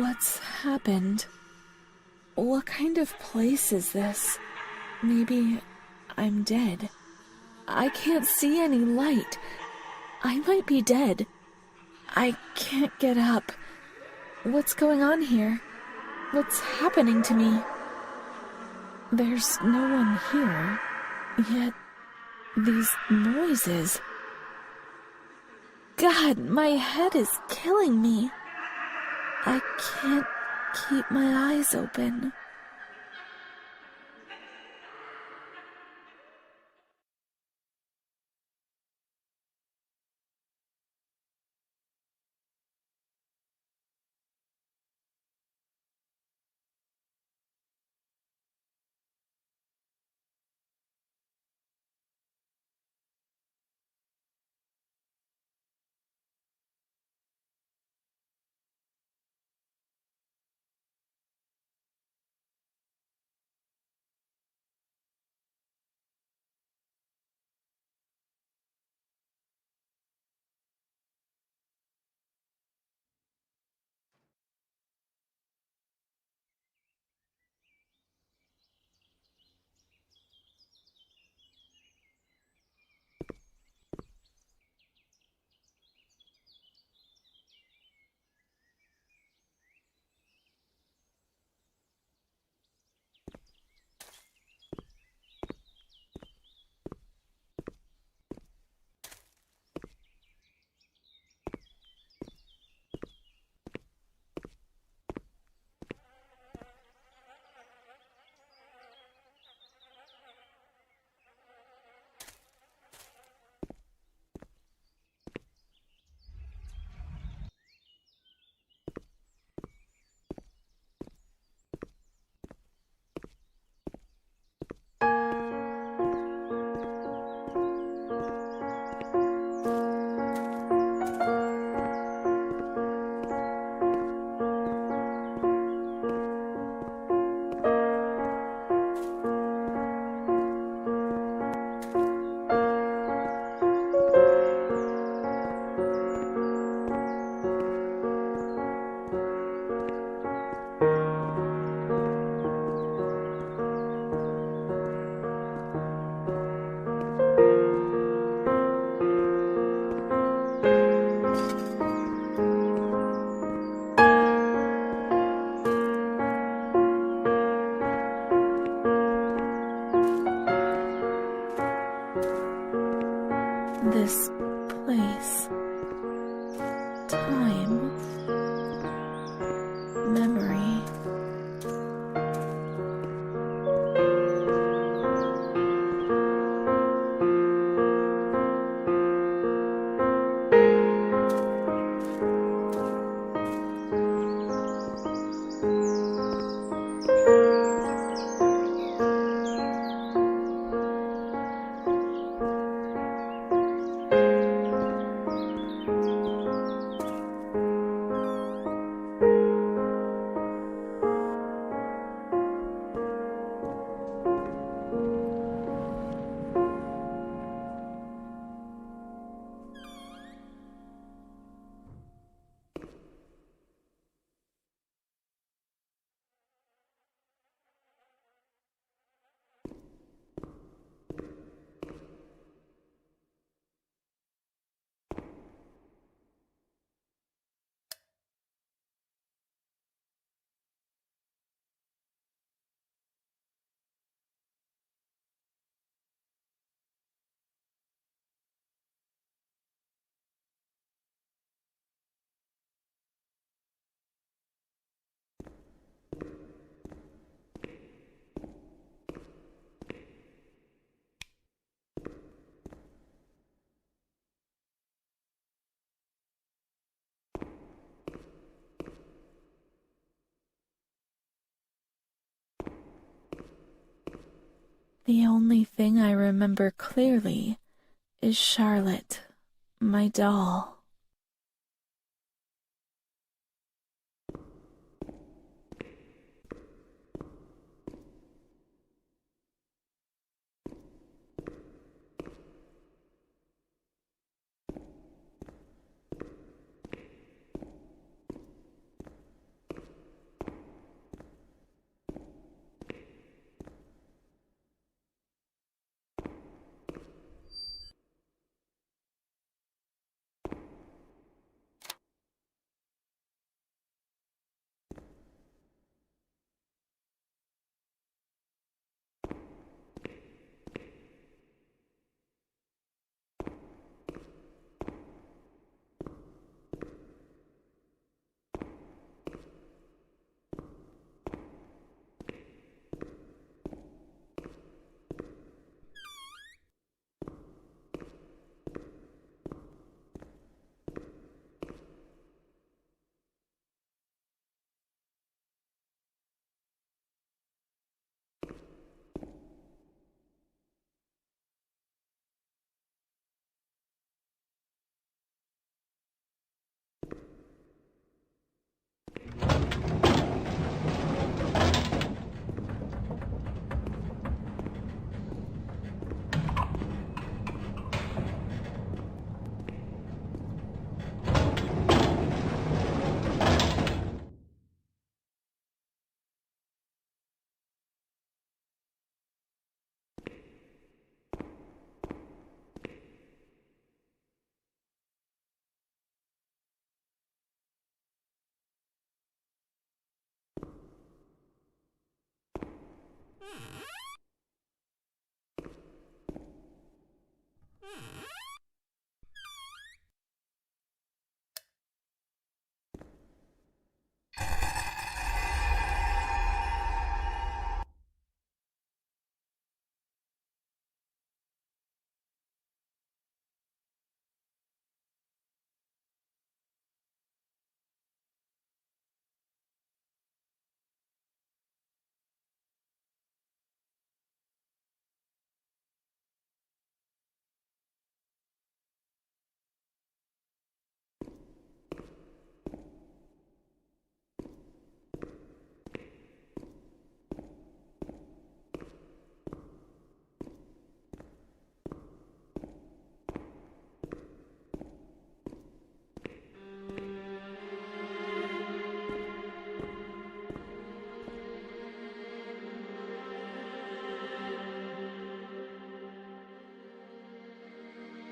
What's happened? What kind of place is this? Maybe I'm dead. I can't see any light. I might be dead. I can't get up. What's going on here? What's happening to me? There's no one here, yet these noises. God, my head is killing me. I can't keep my eyes open. This place, time, memory. The only thing I remember clearly is Charlotte, my doll.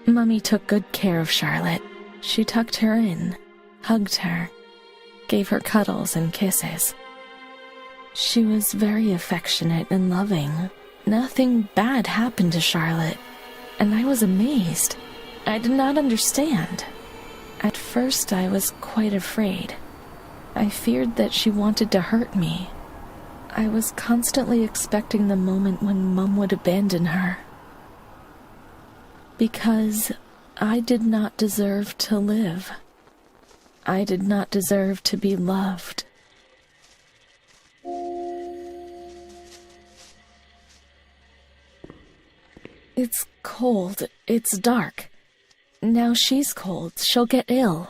Mummy took good care of Charlotte. She tucked her in, hugged her, gave her cuddles and kisses. She was very affectionate and loving. Nothing bad happened to Charlotte, and I was amazed. I did not understand. At first, I was quite afraid. I feared that she wanted to hurt me. I was constantly expecting the moment when Mum would abandon her. Because I did not deserve to live. I did not deserve to be loved. It's cold. It's dark. Now she's cold. She'll get ill.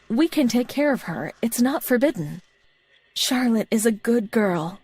We can take care of her. It's not forbidden. Charlotte is a good girl.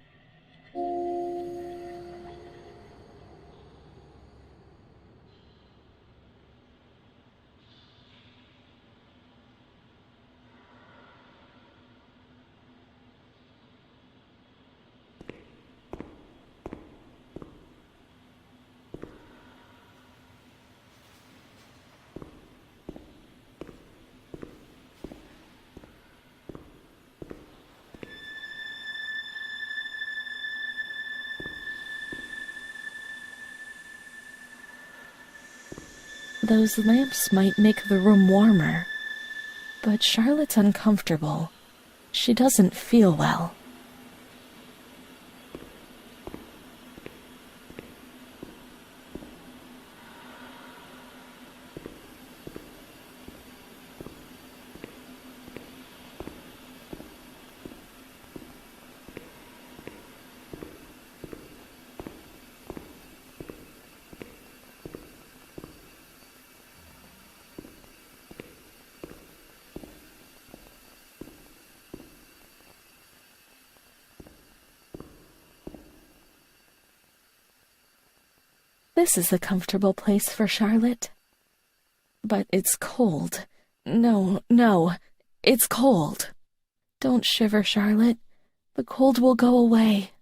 Those lamps might make the room warmer, but Charlotte's uncomfortable. She doesn't feel well. This is a comfortable place for Charlotte. But it's cold. No, it's cold. Don't shiver, Charlotte. The cold will go away.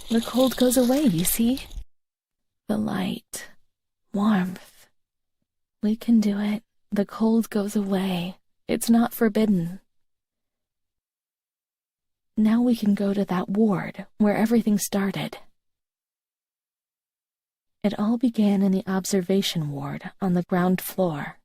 The cold goes away, you see? The light, warmth. We can do it. The cold goes away. It's not forbidden. Now we can go to that ward where everything started. It all began in the observation ward on the ground floor.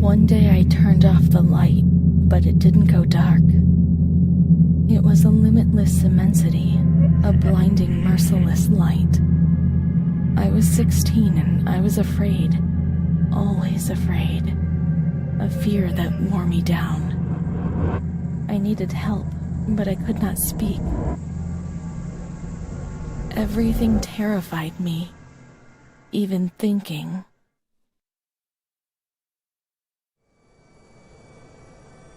One day I turned off the light, but it didn't go dark. It was a limitless immensity, a blinding, merciless light. I was 16 and I was afraid, always afraid, a fear that wore me down. I needed help, but I could not speak. Everything terrified me, even thinking.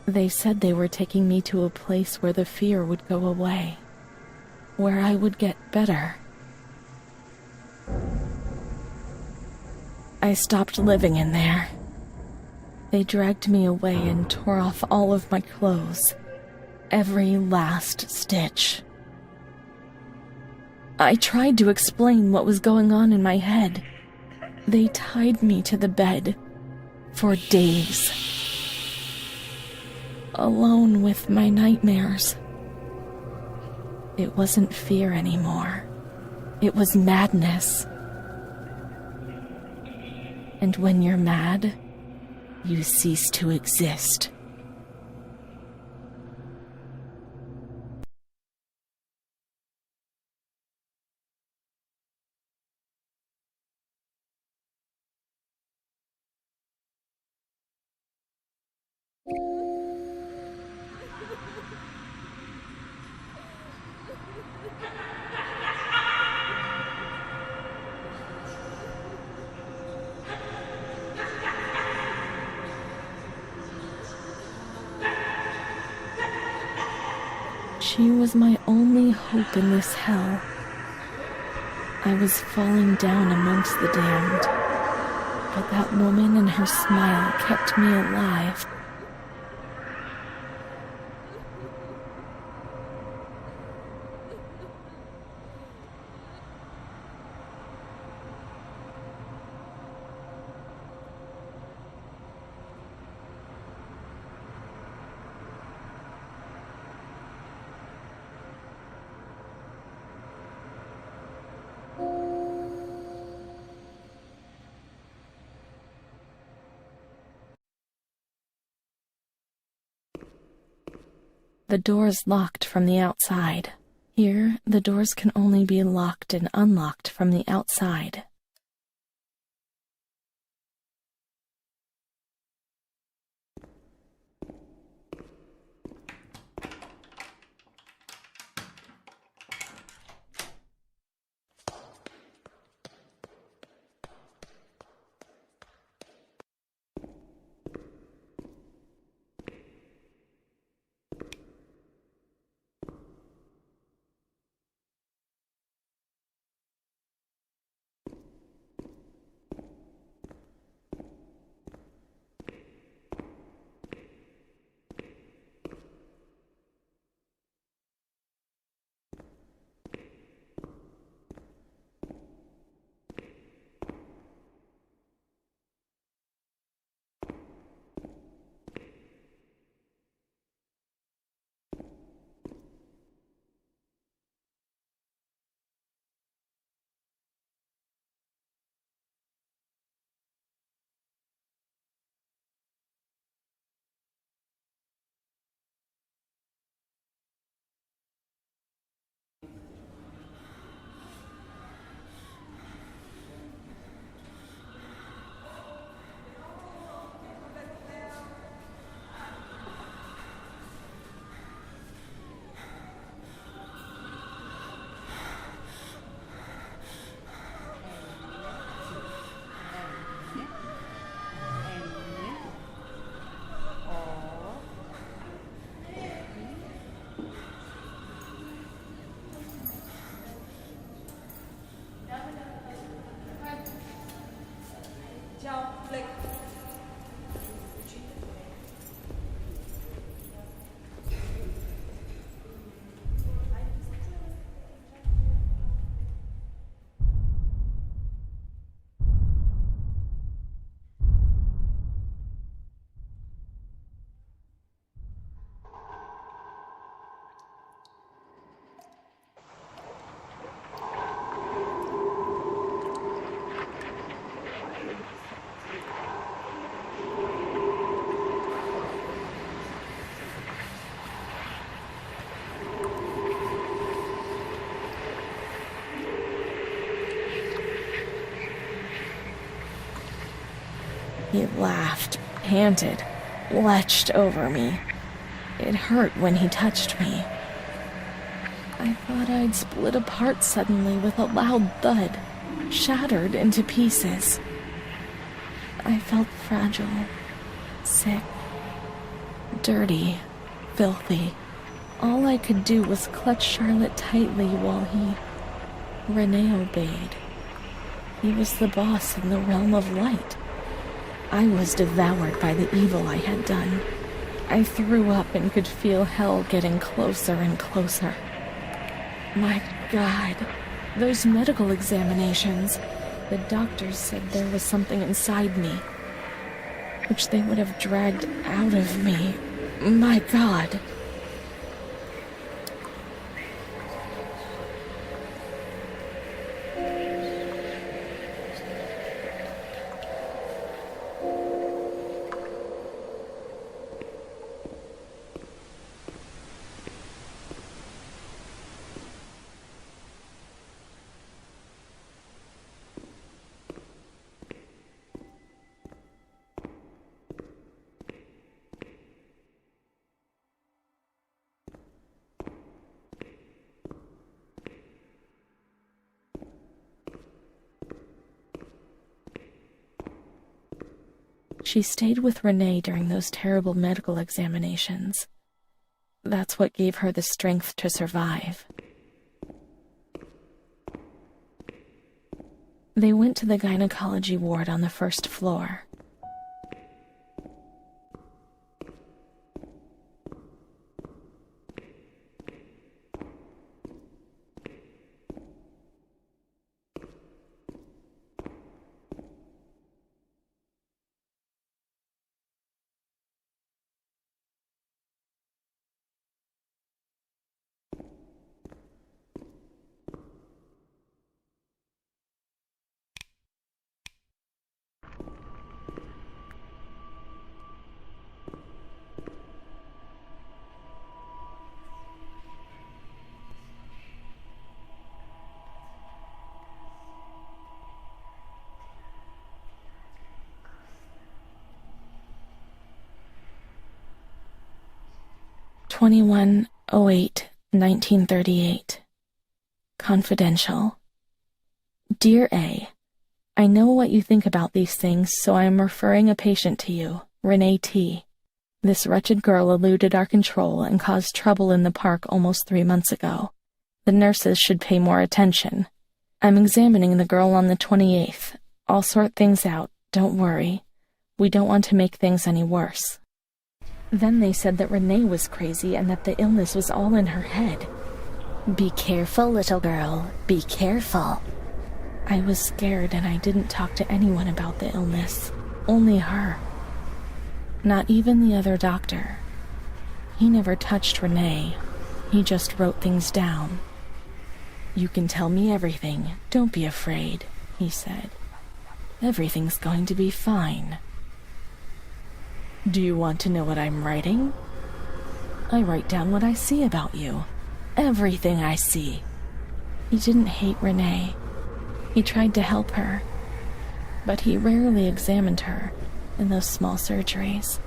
They said they were taking me to a place where the fear would go away, where I would get better. I stopped living in there. They dragged me away and tore off all of my clothes, every last stitch. I tried to explain what was going on in my head. They tied me to the bed for days, alone with my nightmares. It wasn't fear anymore. It was madness. And when you're mad, you cease to exist. She was my only hope in this hell. I was falling down amongst the damned, but that woman and her smile kept me alive. The door's locked from the outside. Here, the doors can only be locked and unlocked from the outside. He laughed, panted, lurched over me. It hurt when he touched me. I thought I'd split apart suddenly with a loud thud, shattered into pieces. I felt fragile, sick, dirty, filthy. All I could do was clutch Charlotte tightly while Renée obeyed. He was the boss in the realm of light. I was devoured by the evil I had done. I threw up and could feel hell getting closer and closer. My God, those medical examinations. The doctors said there was something inside me, which they would have dragged out of me. My God. She stayed with Renée during those terrible medical examinations. That's what gave her the strength to survive. They went to the gynecology ward on the first floor. 21/08/1938. Confidential. Dear A, I know what you think about these things, so I am referring a patient to you, Renée T. This wretched girl eluded our control and caused trouble in the park almost 3 months ago. The nurses should pay more attention. I'm examining the girl on the 28th. I'll sort things out, don't worry. We don't want to make things any worse. Then they said that Renée was crazy and that the illness was all in her head. Be careful, little girl, be careful. I was scared and I didn't talk to anyone about the illness, only her. Not even the other doctor. He never touched Renée. He just wrote things down. You can tell me everything. Don't be afraid, he said. Everything's going to be fine. Do you want to know what I'm writing? I write down what I see about you. Everything I see. He didn't hate Renée. He tried to help her. But he rarely examined her in those small surgeries.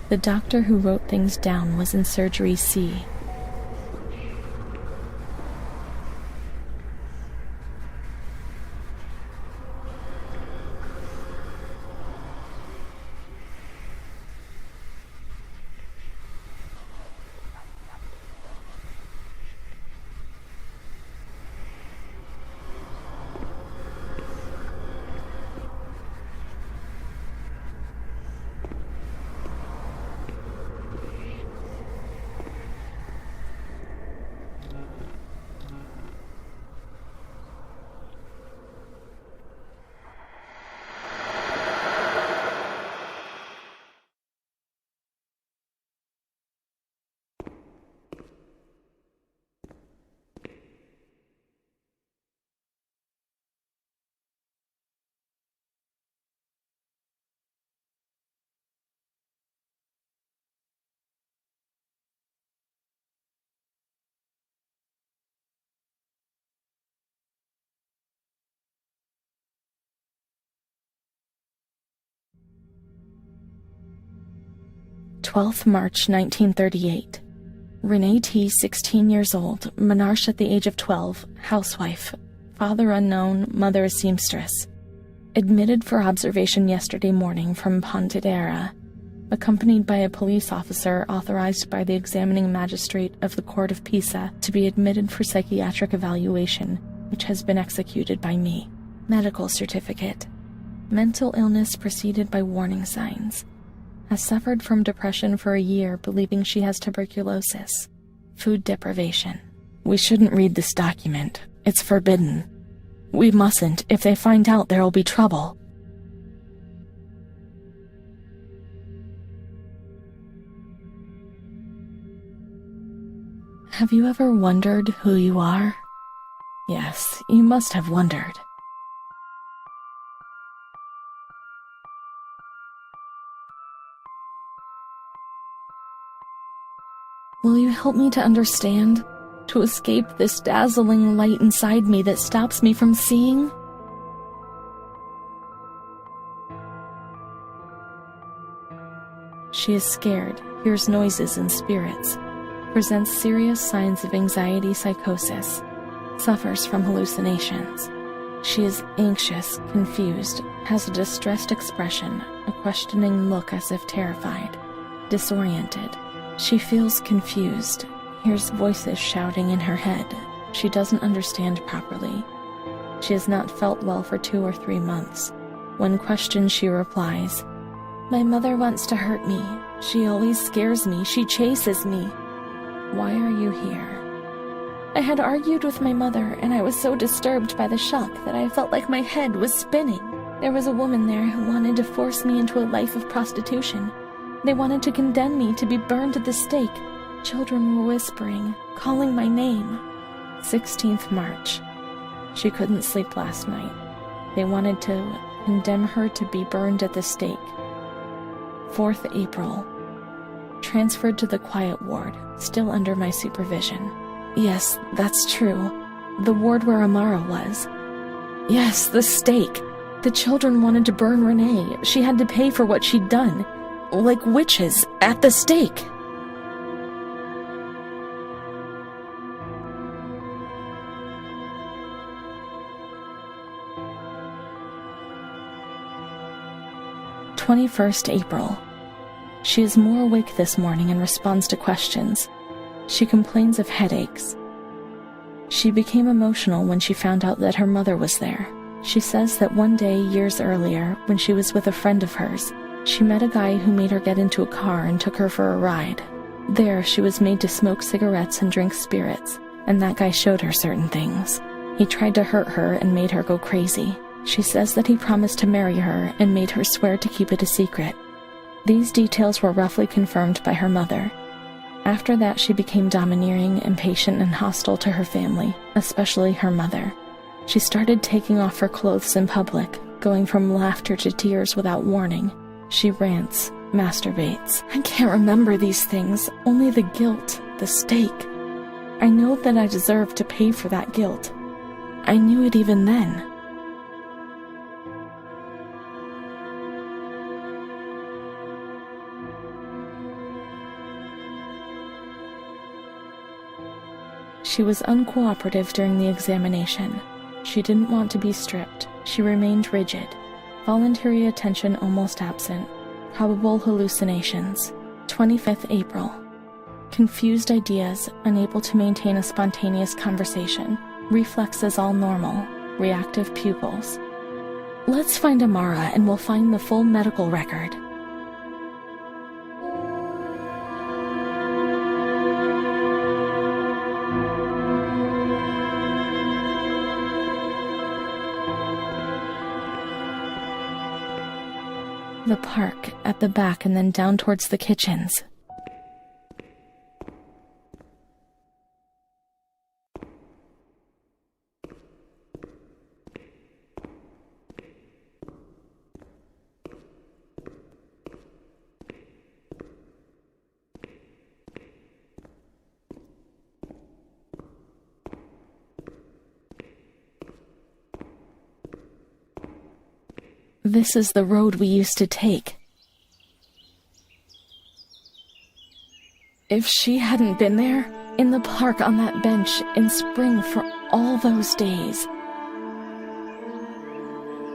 The doctor who wrote things down was in surgery C. March 1938. Renée T., 16 years old, menarche at the age of 12, housewife, father unknown, mother a seamstress. Admitted for observation yesterday morning from Pontedera, accompanied by a police officer authorized by the examining magistrate of the Court of Pisa to be admitted for psychiatric evaluation, which has been executed by me. Medical certificate. Mental illness preceded by warning signs. Has suffered from depression for a year, believing she has tuberculosis. Food deprivation. We shouldn't read this document. It's forbidden. We mustn't. If they find out, there will be trouble. Have you ever wondered who you are? Yes, you must have wondered. Will you help me to understand? To escape this dazzling light inside me that stops me from seeing? She is scared, hears noises and spirits, presents serious signs of anxiety psychosis, suffers from hallucinations. She is anxious, confused, has a distressed expression, a questioning look as if terrified, disoriented. She feels confused, hears voices shouting in her head. She doesn't understand properly. She has not felt well for 2 or 3 months. When questioned, she replies, "My mother wants to hurt me. She always scares me. She chases me. Why are you here?" I had argued with my mother, and I was so disturbed by the shock that I felt like my head was spinning. There was a woman there who wanted to force me into a life of prostitution. They wanted to condemn me to be burned at the stake. Children were whispering, calling my name. 16th March. She couldn't sleep last night. They wanted to condemn her to be burned at the stake. 4th April. Transferred to the quiet ward, still under my supervision. Yes, that's true. The ward where Amara was. Yes, the stake. The children wanted to burn Renée. She had to pay for what she'd done. Like witches at the stake. April 21st. She is more awake this morning and responds to questions. She complains of headaches. She became emotional when she found out that her mother was there. She says that one day, years earlier, when she was with a friend of hers, she met a guy who made her get into a car and took her for a ride. There, she was made to smoke cigarettes and drink spirits, and that guy showed her certain things. He tried to hurt her and made her go crazy. She says that he promised to marry her and made her swear to keep it a secret. These details were roughly confirmed by her mother. After that, she became domineering, impatient, and hostile to her family, especially her mother. She started taking off her clothes in public, going from laughter to tears without warning. She rants, masturbates. I can't remember these things, only the guilt, the stake. I know that I deserve to pay for that guilt. I knew it even then. She was uncooperative during the examination. She didn't want to be stripped. She remained rigid. Voluntary attention almost absent. Probable hallucinations. 25th April. Confused ideas, unable to maintain a spontaneous conversation. Reflexes all normal. Reactive pupils. Let's find Amara and we'll find the full medical record. The park, at the back, and then down towards the kitchens. This is the road we used to take. If she hadn't been there, in the park on that bench in spring for all those days,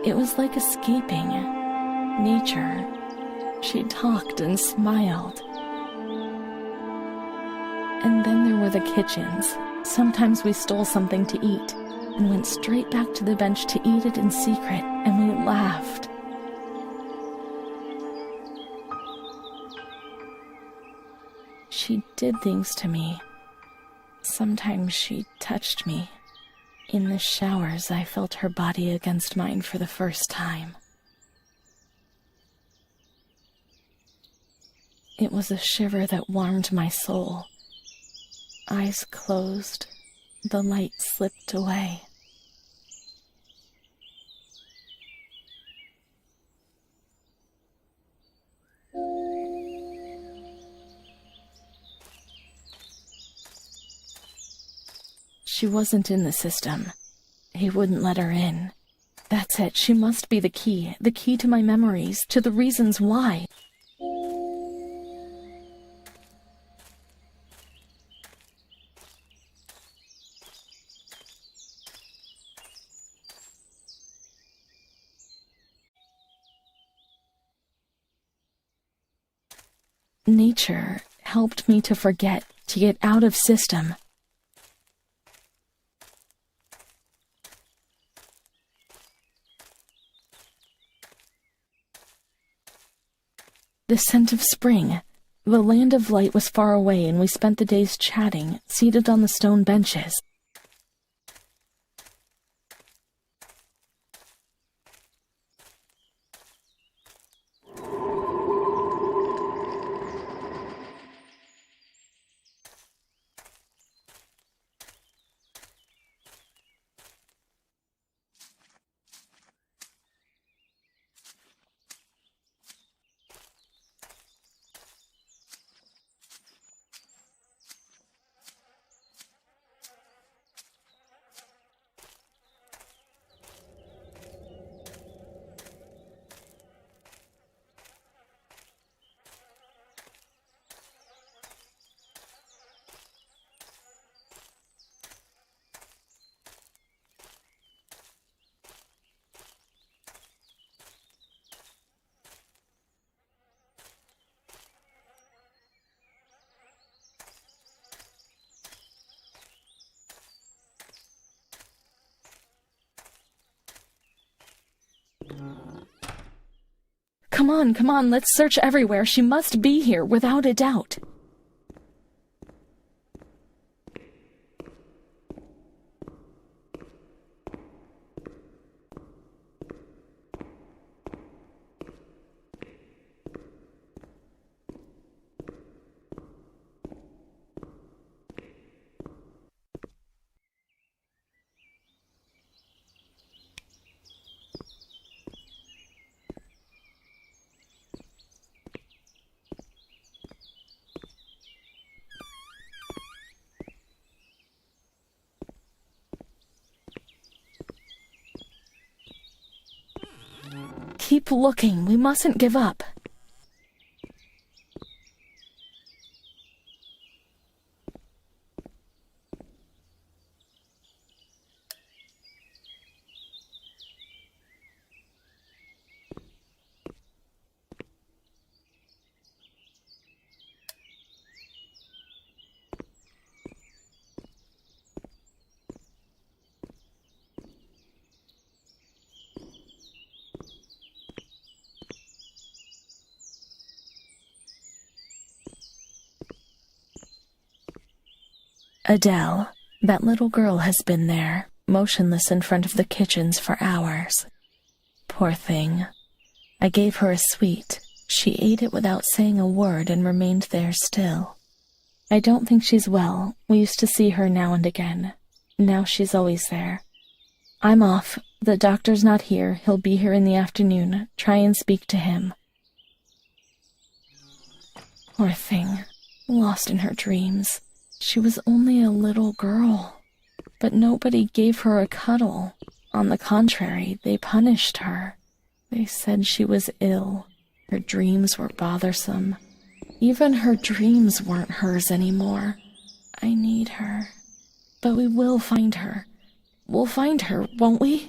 it was like escaping nature. She talked and smiled. And then there were the kitchens. Sometimes we stole something to eat and went straight back to the bench to eat it in secret, and we laughed. She did things to me. Sometimes she touched me. In the showers, I felt her body against mine for the first time. It was a shiver that warmed my soul. Eyes closed, the light slipped away. She wasn't in the system. He wouldn't let her in. That's it, she must be the key to my memories, to the reasons why. Nature helped me to forget, to get out of system. The scent of spring. The land of light was far away, and we spent the days chatting, seated on the stone benches. Come on, let's search everywhere. She must be here, without a doubt. Keep looking. We mustn't give up. Adele, that little girl has been there, motionless in front of the kitchens for hours. Poor thing. I gave her a sweet. She ate it without saying a word and remained there still. I don't think she's well. We used to see her now and again. Now she's always there. I'm off. The doctor's not here. He'll be here in the afternoon. Try and speak to him. Poor thing. Lost in her dreams. She was only a little girl, but nobody gave her a cuddle. On the contrary, they punished her. They said she was ill. Her dreams were bothersome. Even her dreams weren't hers anymore. I need her. But we will find her. We'll find her, won't we?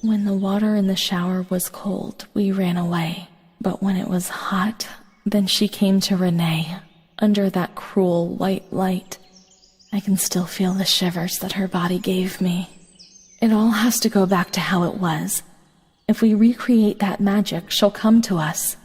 When the water in the shower was cold, we ran away. But when it was hot, then she came to Renée, under that cruel white light. I can still feel the shivers that her body gave me. It all has to go back to how it was. If we recreate that magic, she'll come to us.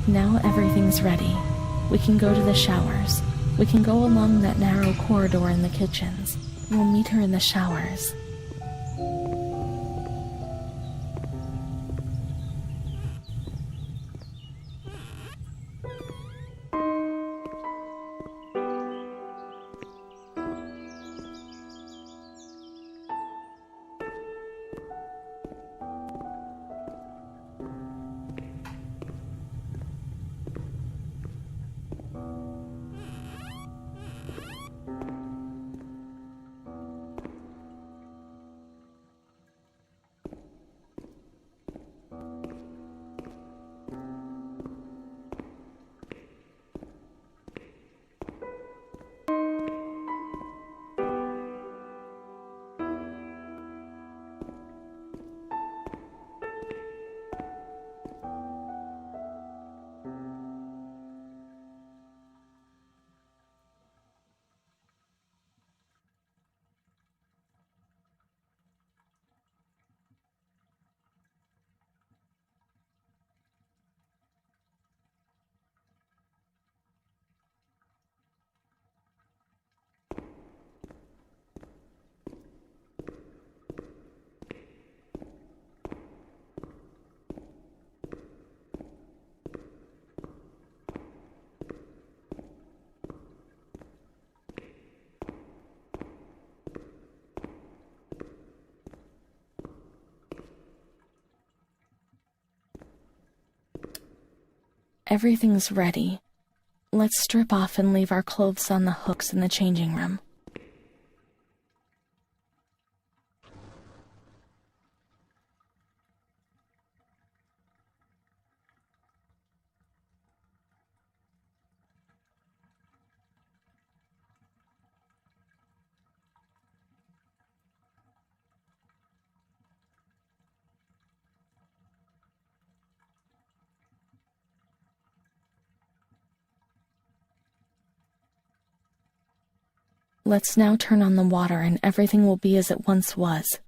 Now everything's ready. We can go to the showers. We can go along that narrow corridor in the kitchens. We'll meet her in the showers. Everything's ready. Let's strip off and leave our clothes on the hooks in the changing room. Let's now turn on the water and everything will be as it once was.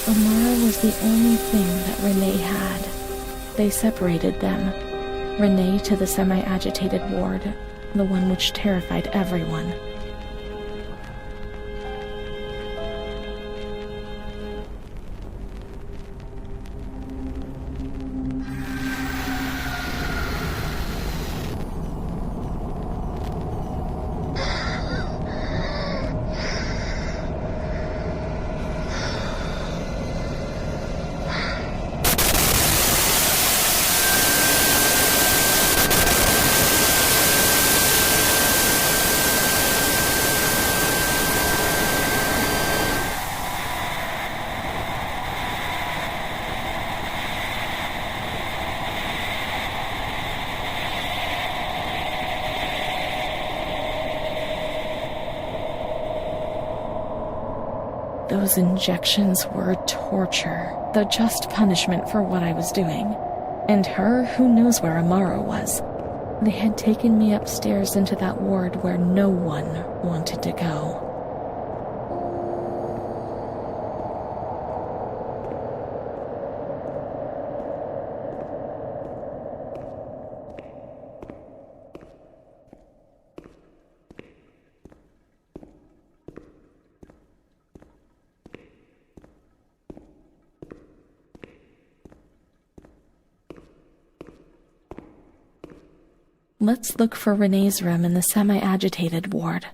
Amara was the only thing that Renée had. They separated them. Renée to the semi-agitated ward, the one which terrified everyone. Those injections were torture, the just punishment for what I was doing. And her, who knows where Amara was. They had taken me upstairs into that ward where no one wanted to go. Let's look for Renée's room in the semi-agitated ward.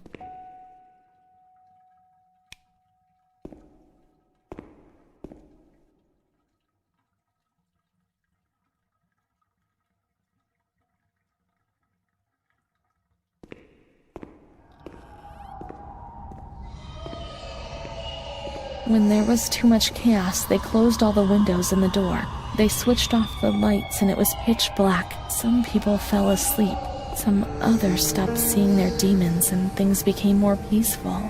When there was too much chaos, they closed all the windows and the door. They switched off the lights and it was pitch black. Some people fell asleep. Some others stopped seeing their demons and things became more peaceful.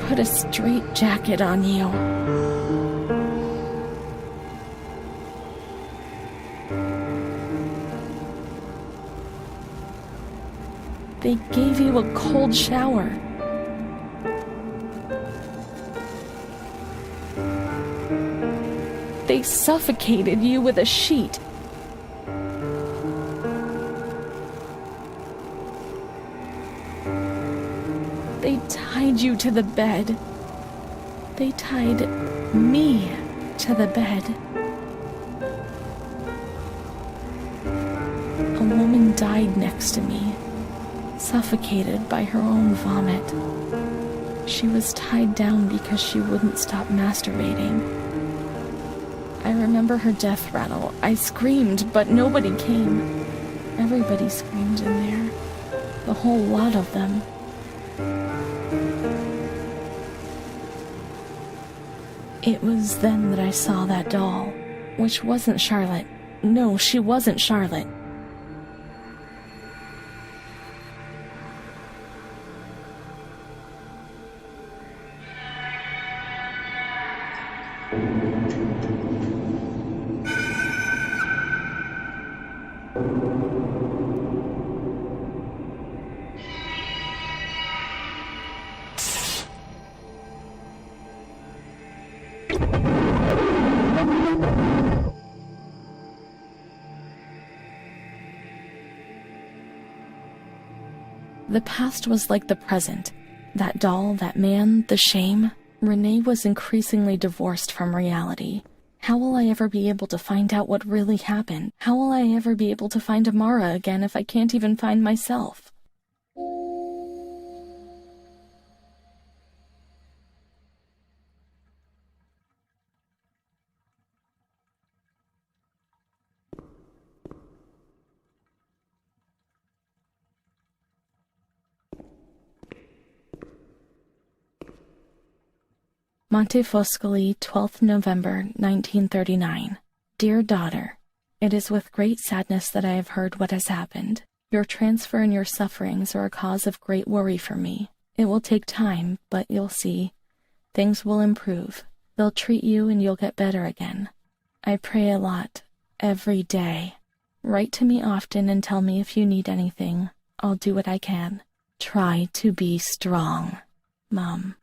Put a straight jacket on you. They gave you a cold shower. They suffocated you with a sheet. They tied you to the bed. They tied me to the bed. A woman died next to me, suffocated by her own vomit. She was tied down because she wouldn't stop masturbating. I remember her death rattle. I screamed, but nobody came. Everybody screamed in there. The whole lot of them. It was then that I saw that doll, which wasn't Charlotte. No, she wasn't Charlotte. The past was like the present. That doll, that man, the shame. Renée was increasingly divorced from reality. How will I ever be able to find out what really happened? How will I ever be able to find Amara again if I can't even find myself? Montefoscoli, 12th November, 1939. Dear daughter, it is with great sadness that I have heard what has happened. Your transfer and your sufferings are a cause of great worry for me. It will take time, but you'll see. Things will improve. They'll treat you and you'll get better again. I pray a lot, every day. Write to me often and tell me if you need anything. I'll do what I can. Try to be strong, Mom.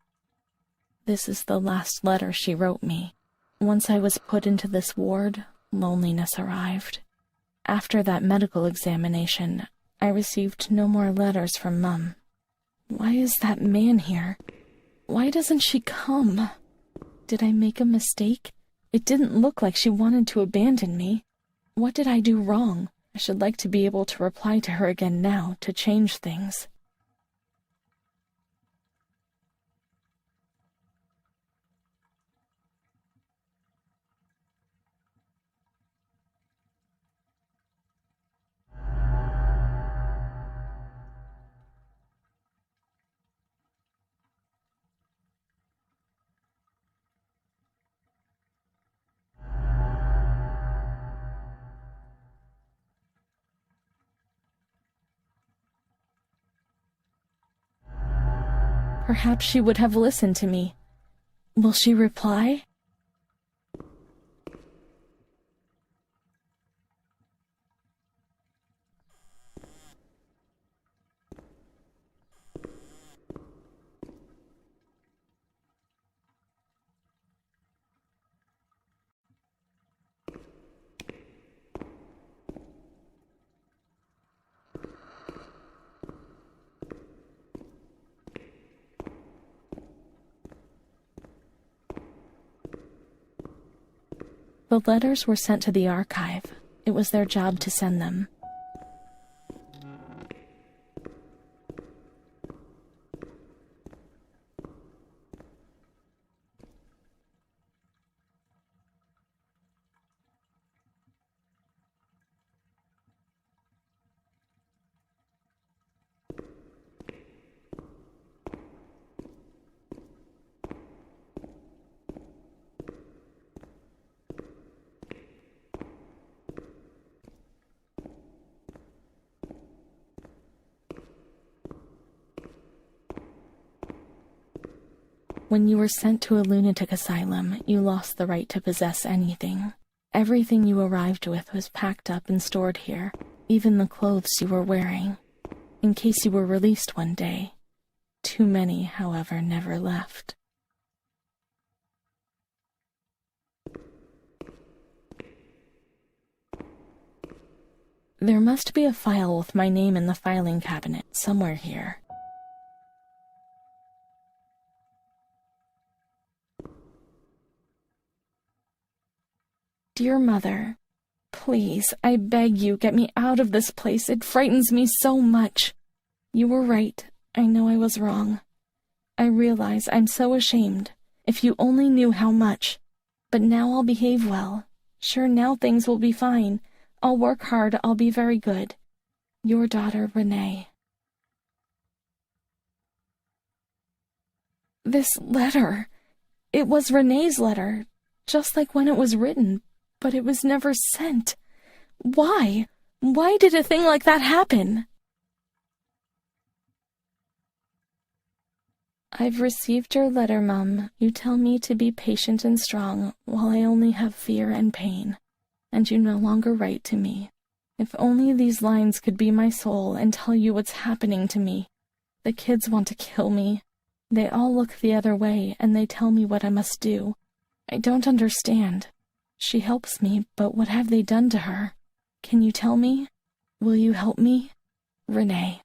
This is the last letter she wrote me. Once I was put into this ward, loneliness arrived. After that medical examination, I received no more letters from Mum. Why is that man here? Why doesn't she come? Did I make a mistake? It didn't look like she wanted to abandon me. What did I do wrong? I should like to be able to reply to her again now, to change things. Perhaps she would have listened to me. Will she reply? The letters were sent to the archive. It was their job to send them. When you were sent to a lunatic asylum, you lost the right to possess anything. Everything you arrived with was packed up and stored here, even the clothes you were wearing. in case you were released one day. Too many, however, never left. There must be a file with my name in the filing cabinet somewhere here. Dear Mother, please, I beg you, get me out of this place. It frightens me so much. You were right. I know I was wrong. I realize I'm so ashamed. If you only knew how much. But now I'll behave well. Sure, now things will be fine. I'll work hard. I'll be very good. Your daughter, Renée. This letter. It was Renée's letter, just like when it was written, but it was never sent. Why? Why did a thing like that happen? I've received your letter, Mum. You tell me to be patient and strong, while I only have fear and pain, and you no longer write to me. If only these lines could be my soul and tell you what's happening to me. The kids want to kill me. They all look the other way, and they tell me what I must do. I don't understand. She helps me, but what have they done to her? Can you tell me? Will you help me? Renée.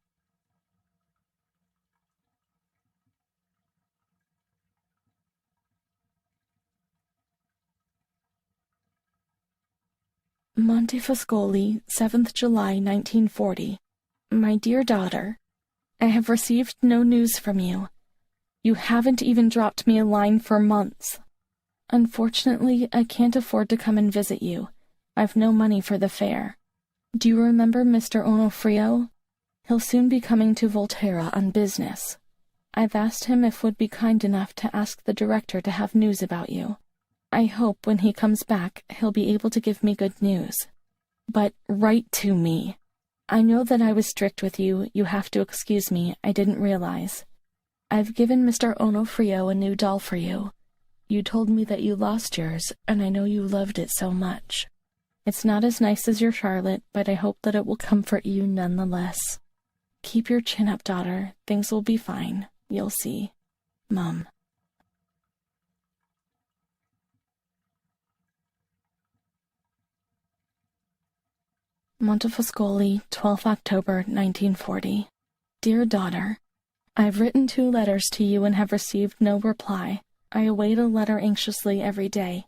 Montefascoli, 7th July, 1940. My dear daughter, I have received no news from you. You haven't even dropped me a line for months. Unfortunately, I can't afford to come and visit you. I've no money for the fare. Do you remember Mr. Onofrio? He'll soon be coming to Volterra on business. I've asked him if would be kind enough to ask the director to have news about you. I hope when he comes back, he'll be able to give me good news. But write to me. I know that I was strict with you. You have to excuse me. I didn't realize. I've given Mr. Onofrio a new doll for you. You told me that you lost yours, and I know you loved it so much. It's not as nice as your Charlotte, but I hope that it will comfort you nonetheless. Keep your chin up, daughter. Things will be fine. You'll see. Mum. Montefascoli, 12th October, 1940. Dear daughter, I've written 2 letters to you and have received no reply. I await a letter anxiously every day.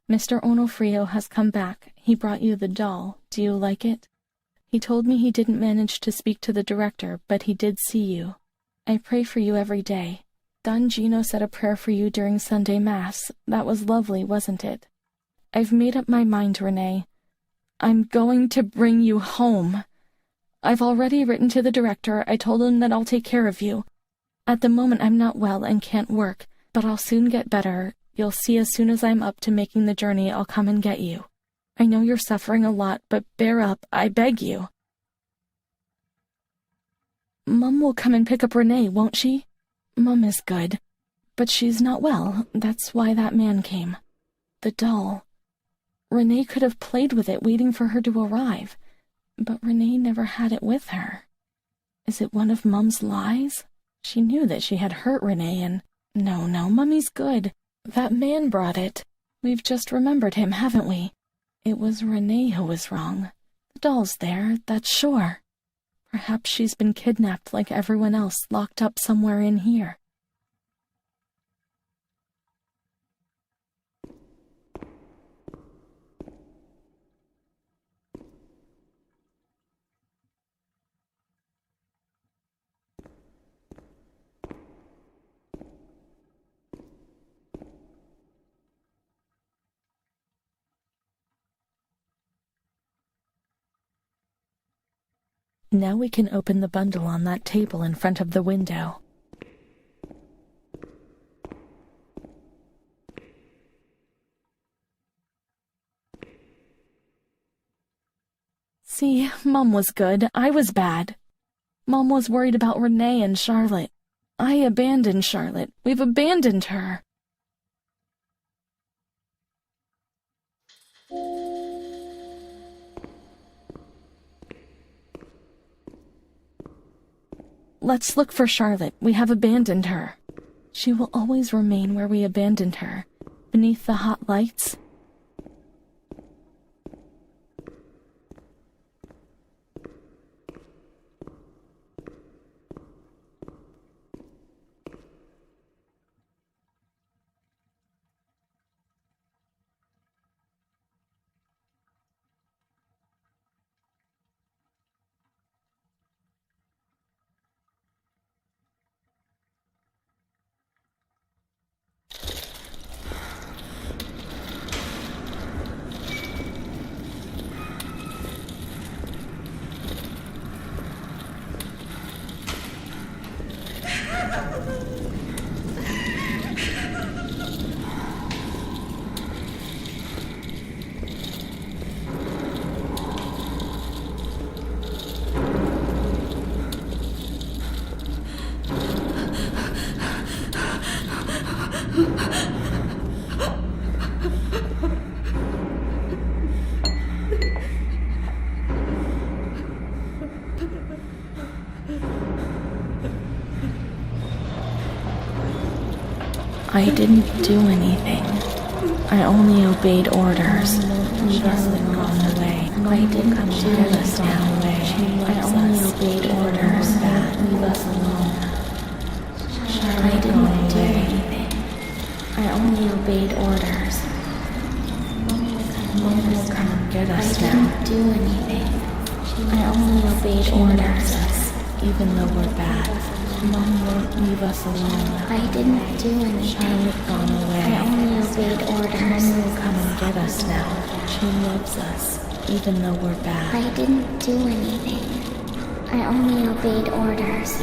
Mr. Onofrio has come back. He brought you the doll. Do you like it? He told me he didn't manage to speak to the director, but he did see you. I pray for you every day. Don Gino said a prayer for you during Sunday Mass. That was lovely, wasn't it? I've made up my mind, Renée. I'm going to bring you home. I've already written to the director. I told him that I'll take care of you. At the moment I'm not well and can't work, but I'll soon get better. You'll see as soon as I'm up to making the journey, I'll come and get you. I know you're suffering a lot, but bear up, I beg you. Mum will come and pick up Renée, won't she? Mum is good, but she's not well. That's why that man came. The doll. Renée could have played with it, waiting for her to arrive. But Renée never had it with her. Is it one of Mum's lies? She knew that she had hurt Renée and... No, Mummy's good. That man brought it. We've just remembered him, haven't we? It was Renée who was wrong. The doll's there, that's sure. Perhaps she's been kidnapped like everyone else, locked up somewhere in here. Now we can open the bundle on that table in front of the window. See, Mum was good. I was bad. Mum was worried about Renée and Charlotte. I abandoned Charlotte. We've abandoned her. Let's look for Charlotte. We have abandoned her. She will always remain where we abandoned her, beneath the hot lights. I didn't do anything. I only obeyed orders. Charlotte gone away. I didn't do anything. I only obeyed orders. Leave us alone. I didn't do anything. I only obeyed orders. Mom will come and get us now. I didn't do anything. I only obeyed orders. Even though we're bad. Mom won't leave us alone. I didn't do anything. Charlotte gone away. I only obeyed orders. Mom will come and get us now. She loves us, even though we're bad. I didn't do anything. I only obeyed orders.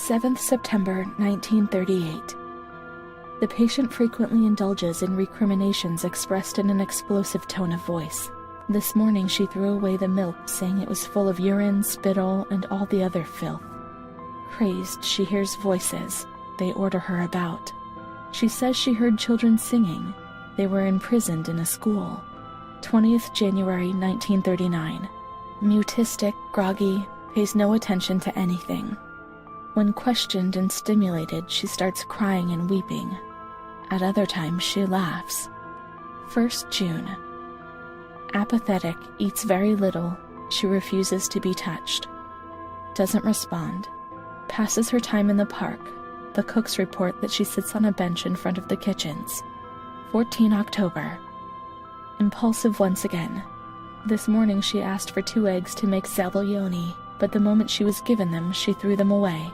7th September 1938. The patient frequently indulges in recriminations expressed in an explosive tone of voice. This morning she threw away the milk, saying it was full of urine, spittle, and all the other filth. Crazed, she hears voices. They order her about. She says she heard children singing. They were imprisoned in a school. 20th January 1939. Mutistic, groggy, pays no attention to anything. When questioned and stimulated, she starts crying and weeping. At other times, she laughs. 1st June. Apathetic, eats very little. She refuses to be touched. Doesn't respond. Passes her time in the park. The cooks report that she sits on a bench in front of the kitchens. 14 October. Impulsive once again. This morning she asked for 2 eggs to make zabaione, but the moment she was given them, she threw them away.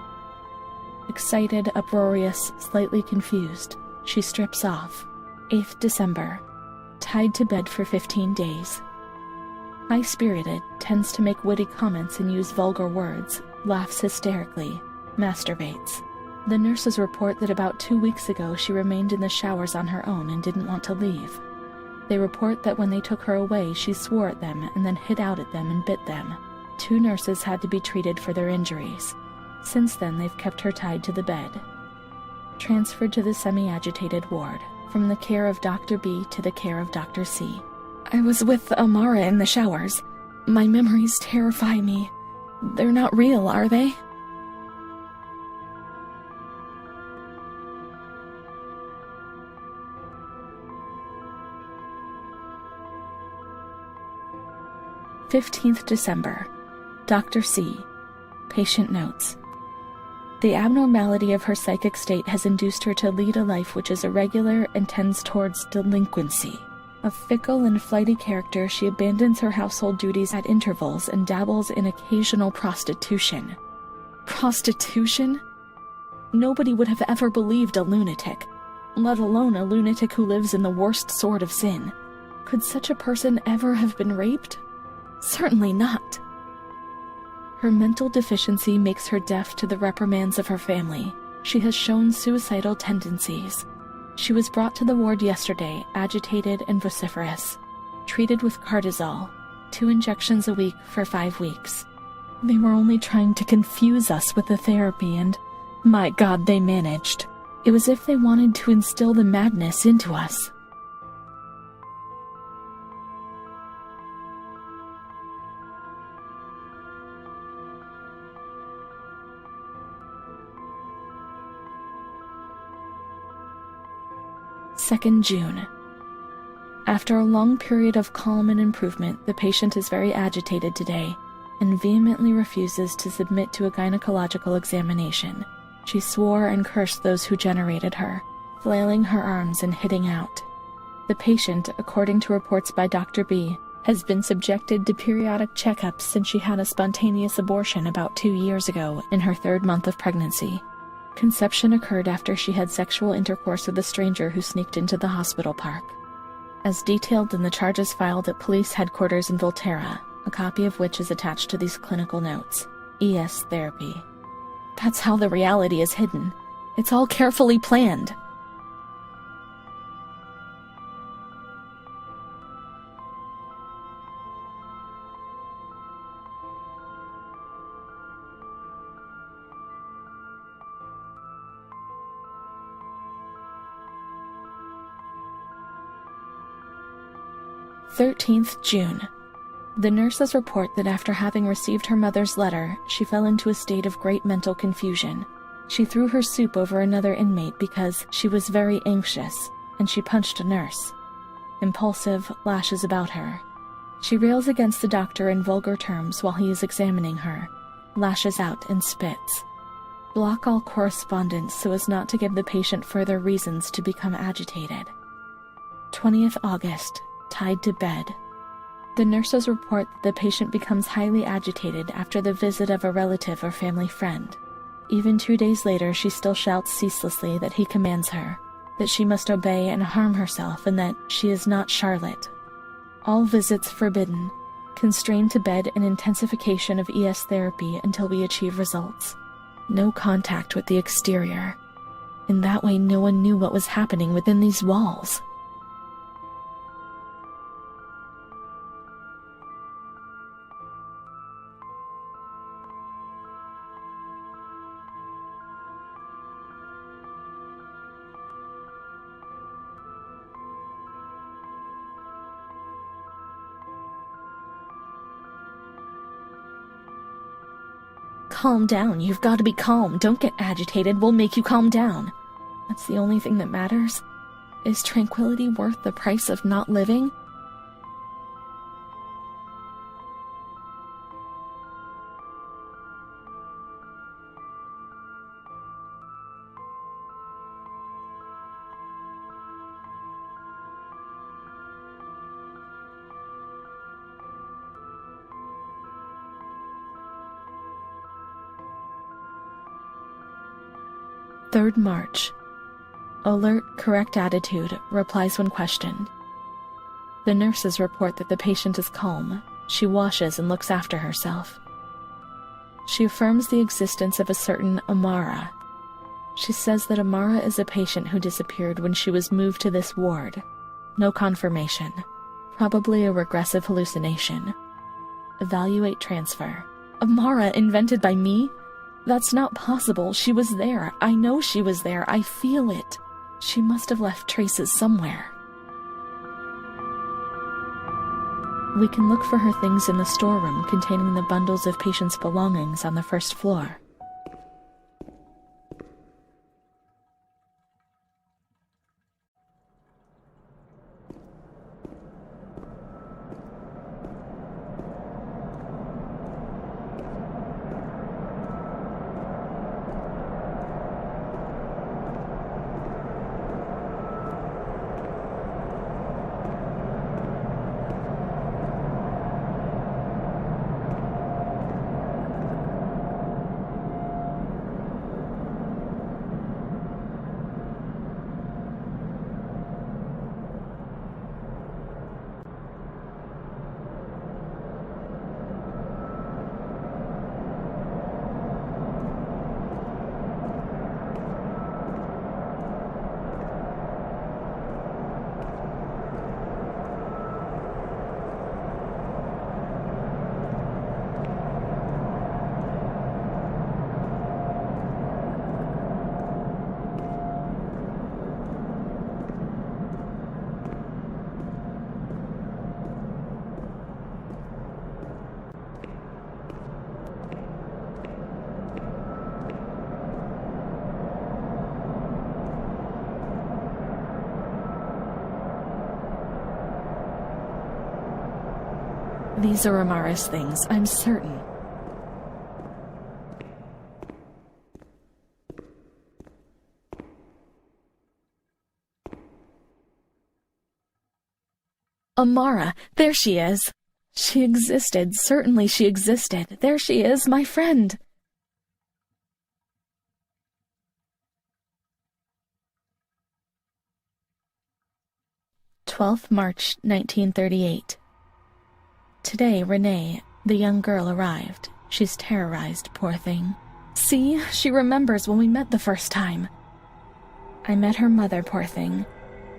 Excited, uproarious, slightly confused, she strips off. 8th December. Tied to bed for 15 days. High-spirited, tends to make witty comments and use vulgar words, laughs hysterically, masturbates. The nurses report that about 2 weeks ago she remained in the showers on her own and didn't want to leave. They report that when they took her away, she swore at them and then hit out at them and bit them. 2 nurses had to be treated for their injuries. Since then, they've kept her tied to the bed. Transferred to the semi-agitated ward, from the care of Dr. B to the care of Dr. C. I was with Amara in the showers. My memories terrify me. They're not real, are they? "15th December. Dr. C. Patient notes. The abnormality of her psychic state has induced her to lead a life which is irregular and tends towards delinquency. A fickle and flighty character, she abandons her household duties at intervals and dabbles in occasional prostitution." Prostitution? Nobody would have ever believed a lunatic, let alone a lunatic who lives in the worst sort of sin. Could such a person ever have been raped? Certainly not. Her mental deficiency makes her deaf to the reprimands of her family. She has shown suicidal tendencies. She was brought to the ward yesterday, agitated and vociferous. Treated with cortisol, 2 injections a week for 5 weeks. They were only trying to confuse us with the therapy, and my God, they managed. It was as if they wanted to instill the madness into us. "2nd June. After a long period of calm and improvement, the patient is very agitated today and vehemently refuses to submit to a gynecological examination. She swore and cursed those who generated her, flailing her arms and hitting out. The patient, according to reports by Dr. B, has been subjected to periodic checkups since she had a spontaneous abortion about 2 years ago in her 3rd month of pregnancy. Conception occurred after she had sexual intercourse with a stranger who sneaked into the hospital park. As detailed in the charges filed at police headquarters in Volterra, a copy of which is attached to these clinical notes. ES therapy." That's how the reality is hidden. It's all carefully planned. "13th June. The nurses report that after having received her mother's letter, she fell into a state of great mental confusion. She threw her soup over another inmate because she was very anxious, and she punched a nurse. Impulsive, lashes about her. She rails against the doctor in vulgar terms while he is examining her, lashes out and spits. Block all correspondence so as not to give the patient further reasons to become agitated. 20th August. Tied to bed. The nurses report that the patient becomes highly agitated after the visit of a relative or family friend. Even 2 days later, she still shouts ceaselessly that he commands her, that she must obey and harm herself, and that she is not Charlotte. All visits forbidden. Constrained to bed and intensification of ES therapy until we achieve results. No contact with the exterior. In that way, no one knew what was happening within these walls. Calm down. You've got to be calm. Don't get agitated. We'll make you calm down. That's the only thing that matters. Is tranquility worth the price of not living? March 3rd. Alert, correct attitude, replies when questioned. The nurses report that the patient is calm. She washes and looks after herself. She affirms the existence of a certain Amara. She says that Amara is a patient who disappeared when she was moved to this ward. No confirmation. Probably a regressive hallucination. Evaluate transfer. Amara invented by me? That's not possible. She was there. I know she was there. I feel it. She must have left traces somewhere. We can look for her things in the storeroom containing the bundles of patients' belongings on the 1st floor. These are Amara's things, I'm certain. Amara, there she is. She existed, certainly she existed. There she is, my friend. March 12th, 1938. Today, Renée, the young girl, arrived. She's terrorized, poor thing. See, she remembers when we met the first time. I met her mother, poor thing.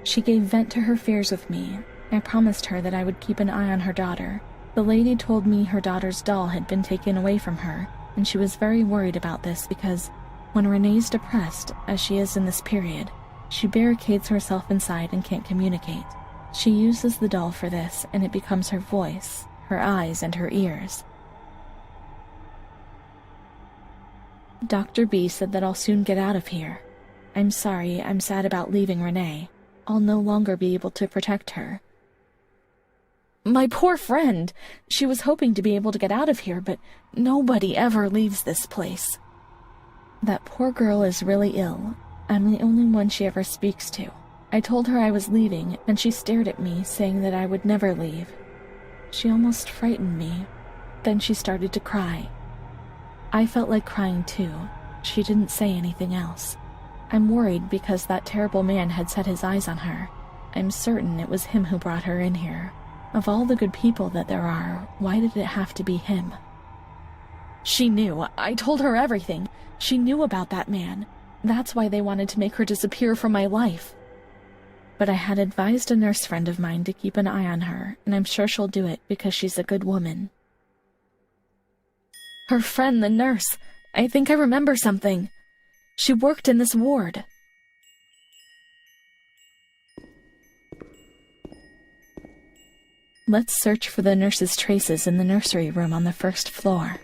She gave vent to her fears with me. I promised her that I would keep an eye on her daughter. The lady told me her daughter's doll had been taken away from her, and she was very worried about this because when Renée's depressed, as she is in this period, she barricades herself inside and can't communicate. She uses the doll for this, and it becomes her voice, her eyes, and her ears. Dr. B said that I'll soon get out of here. I'm sorry, I'm sad about leaving Renée. I'll no longer be able to protect her. My poor friend! She was hoping to be able to get out of here, but nobody ever leaves this place. That poor girl is really ill. I'm the only one she ever speaks to. I told her I was leaving, and she stared at me, saying that I would never leave. She almost frightened me. Then she started to cry. I felt like crying too. She didn't say anything else. I'm worried because that terrible man had set his eyes on her. I'm certain it was him who brought her in here. Of all the good people that there are, why did it have to be him? She knew. I told her everything. She knew about that man. That's why they wanted to make her disappear from my life. But I had advised a nurse friend of mine to keep an eye on her, and I'm sure she'll do it because she's a good woman. Her friend, the nurse. I think I remember something. She worked in this ward. Let's search for the nurse's traces in the nursery room on the first floor.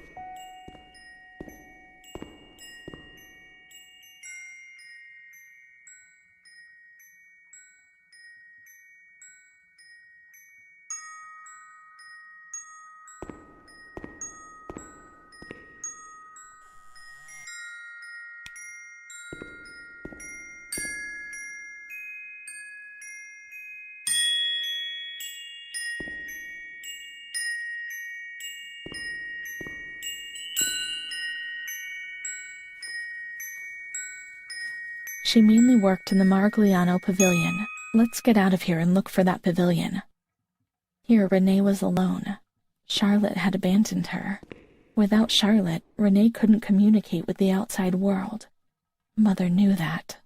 She mainly worked in the Marigliano pavilion. Let's get out of here and look for that pavilion. Here, Renée was alone. Charlotte had abandoned her. Without Charlotte, Renée couldn't communicate with the outside world. Mother knew that.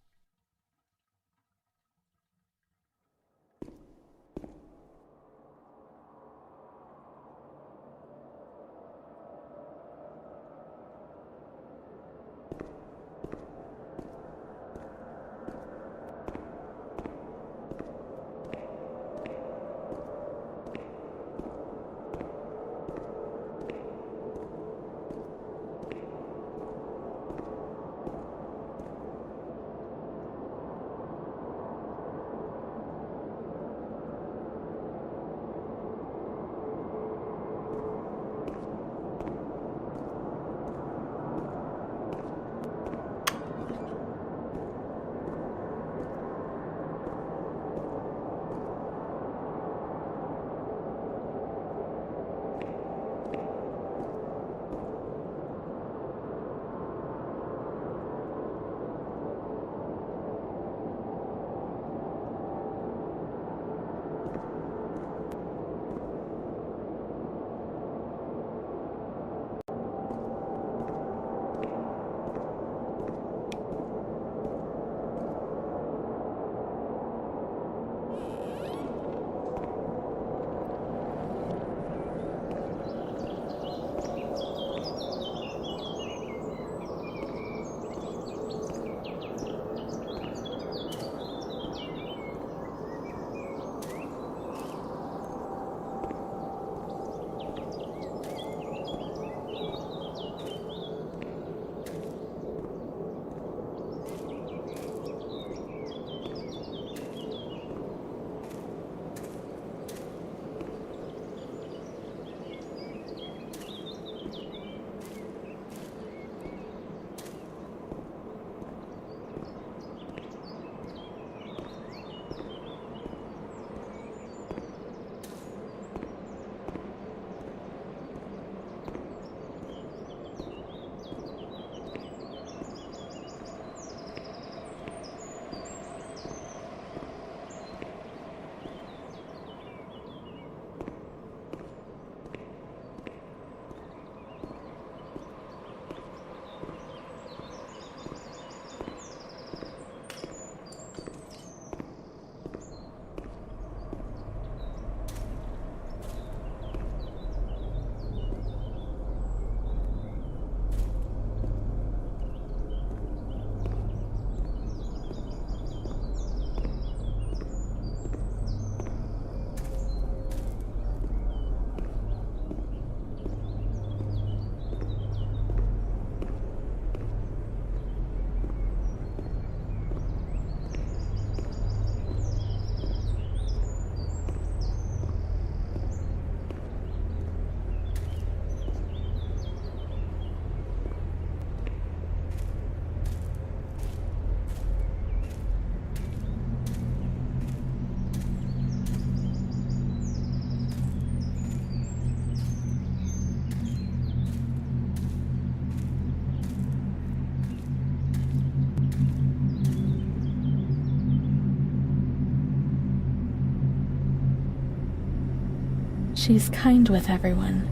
She's kind with everyone,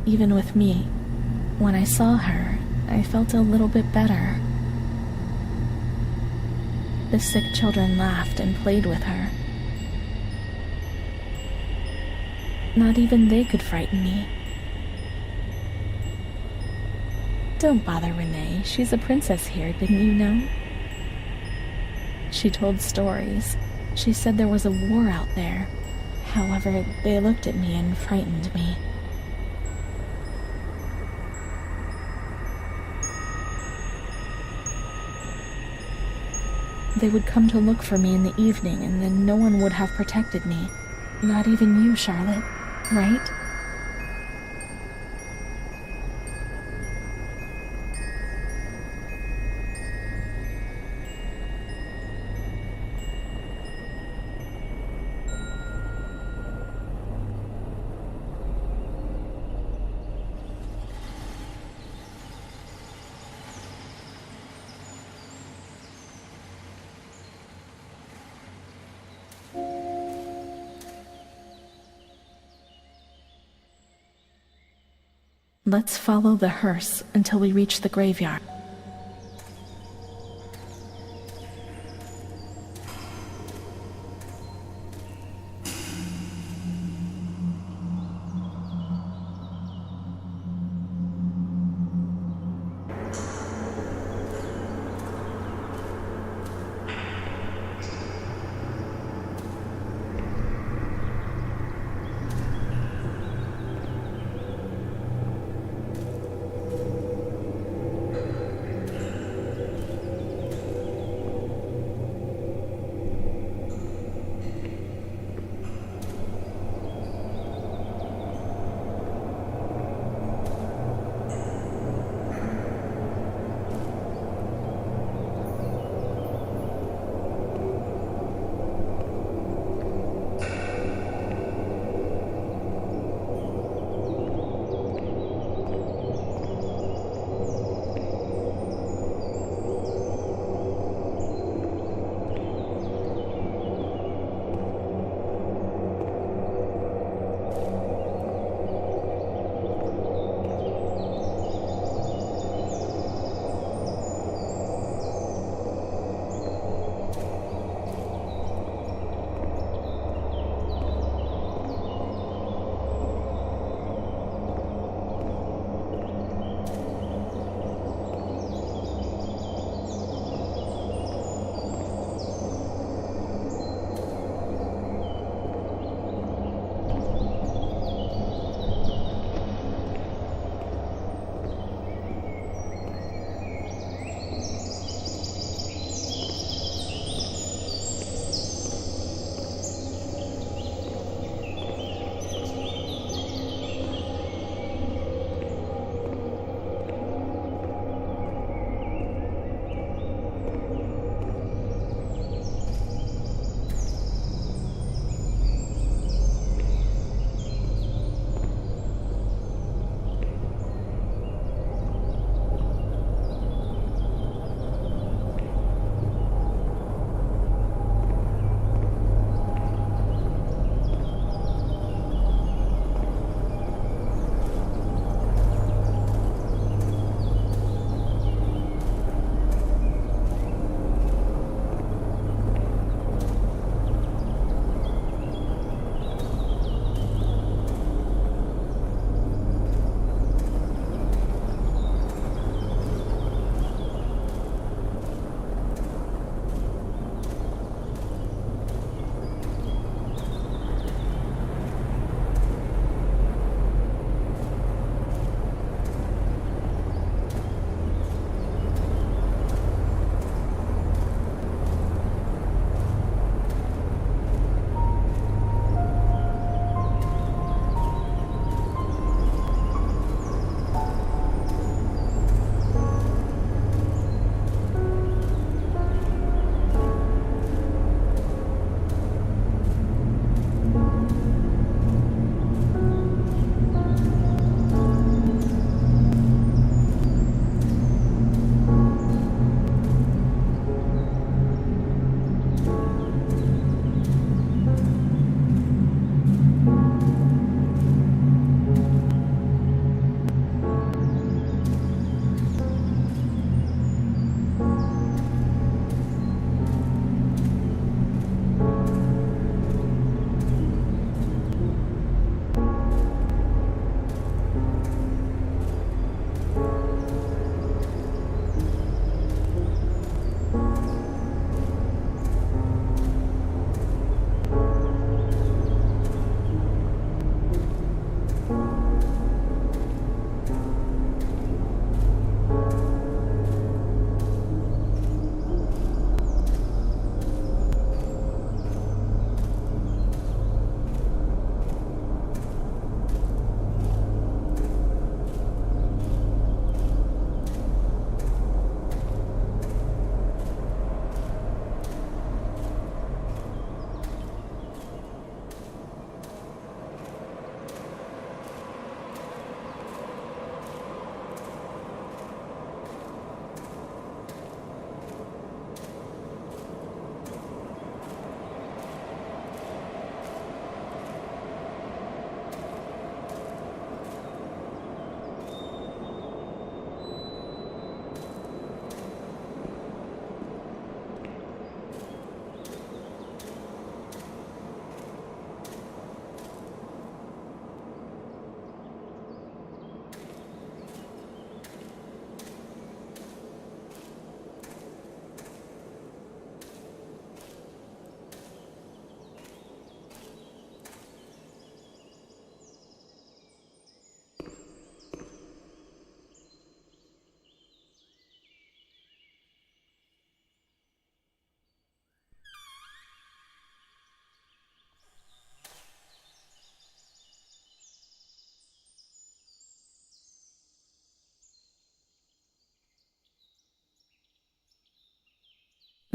even with me. When I saw her, I felt a little bit better. The sick children laughed and played with her. Not even they could frighten me. Don't bother Renee, she's a princess here, didn't you know? She told stories. She said there was a war out there. However, they looked at me and frightened me. They would come to look for me in the evening, and then no one would have protected me. Not even you, Charlotte, right? Let's follow the hearse until we reach the graveyard.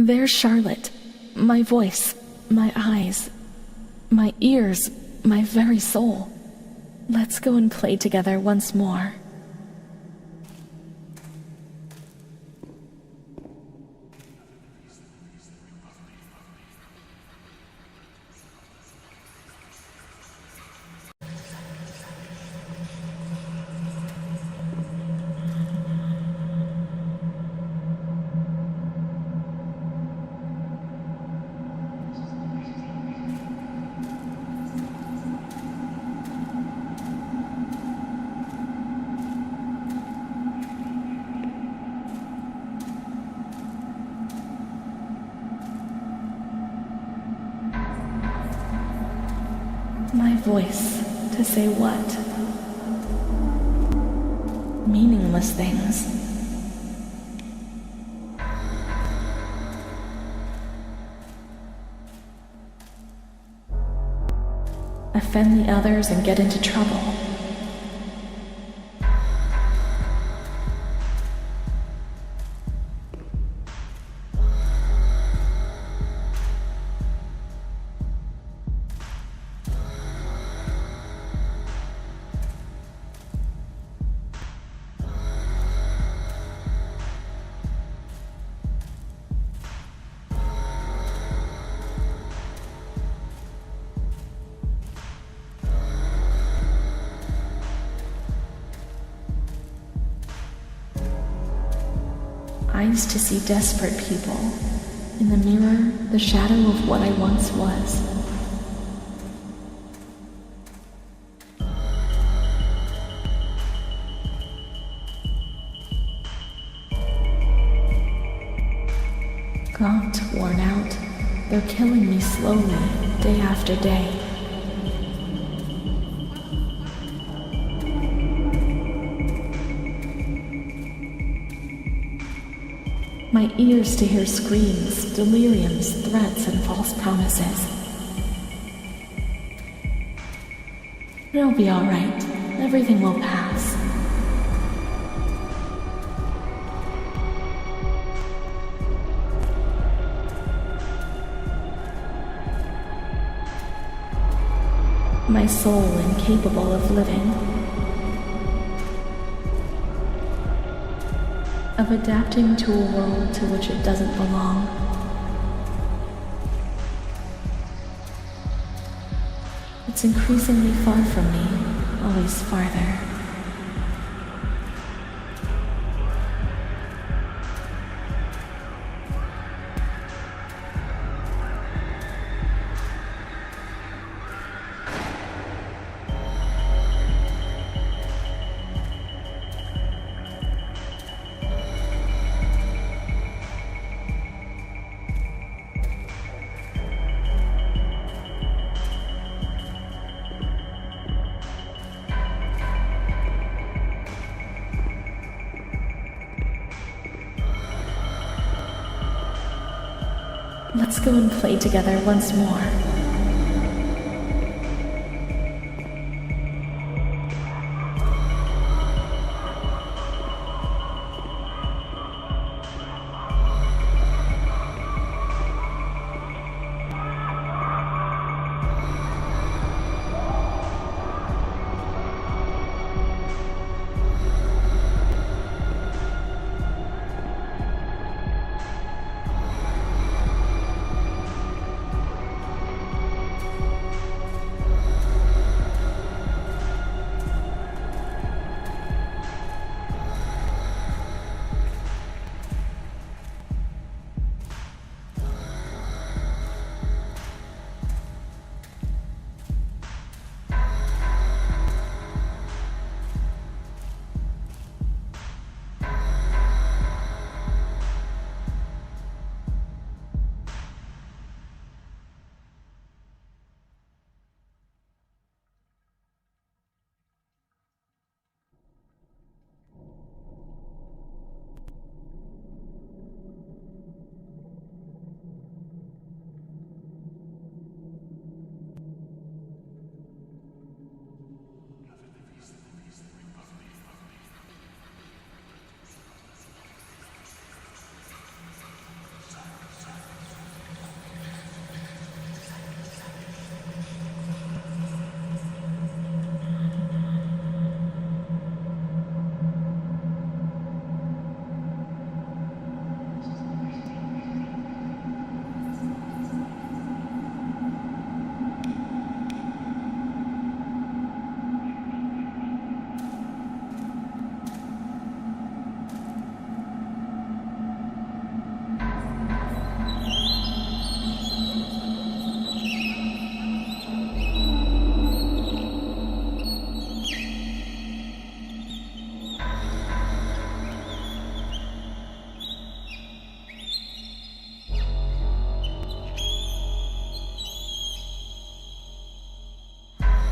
There's Charlotte. My voice, my eyes, my ears, my very soul. Let's go and play together once more. My voice, to say what? Meaningless things. Offend the others and get into trouble. I used to see desperate people. In the mirror, the shadow of what I once was. Gaunt, worn out, they're killing me slowly, day after day. My ears to hear screams, deliriums, threats, and false promises. It'll be all right. Everything will pass. My soul incapable of living, of adapting to a world to which it doesn't belong. It's increasingly far from me, always farther. Let's go and play together once more.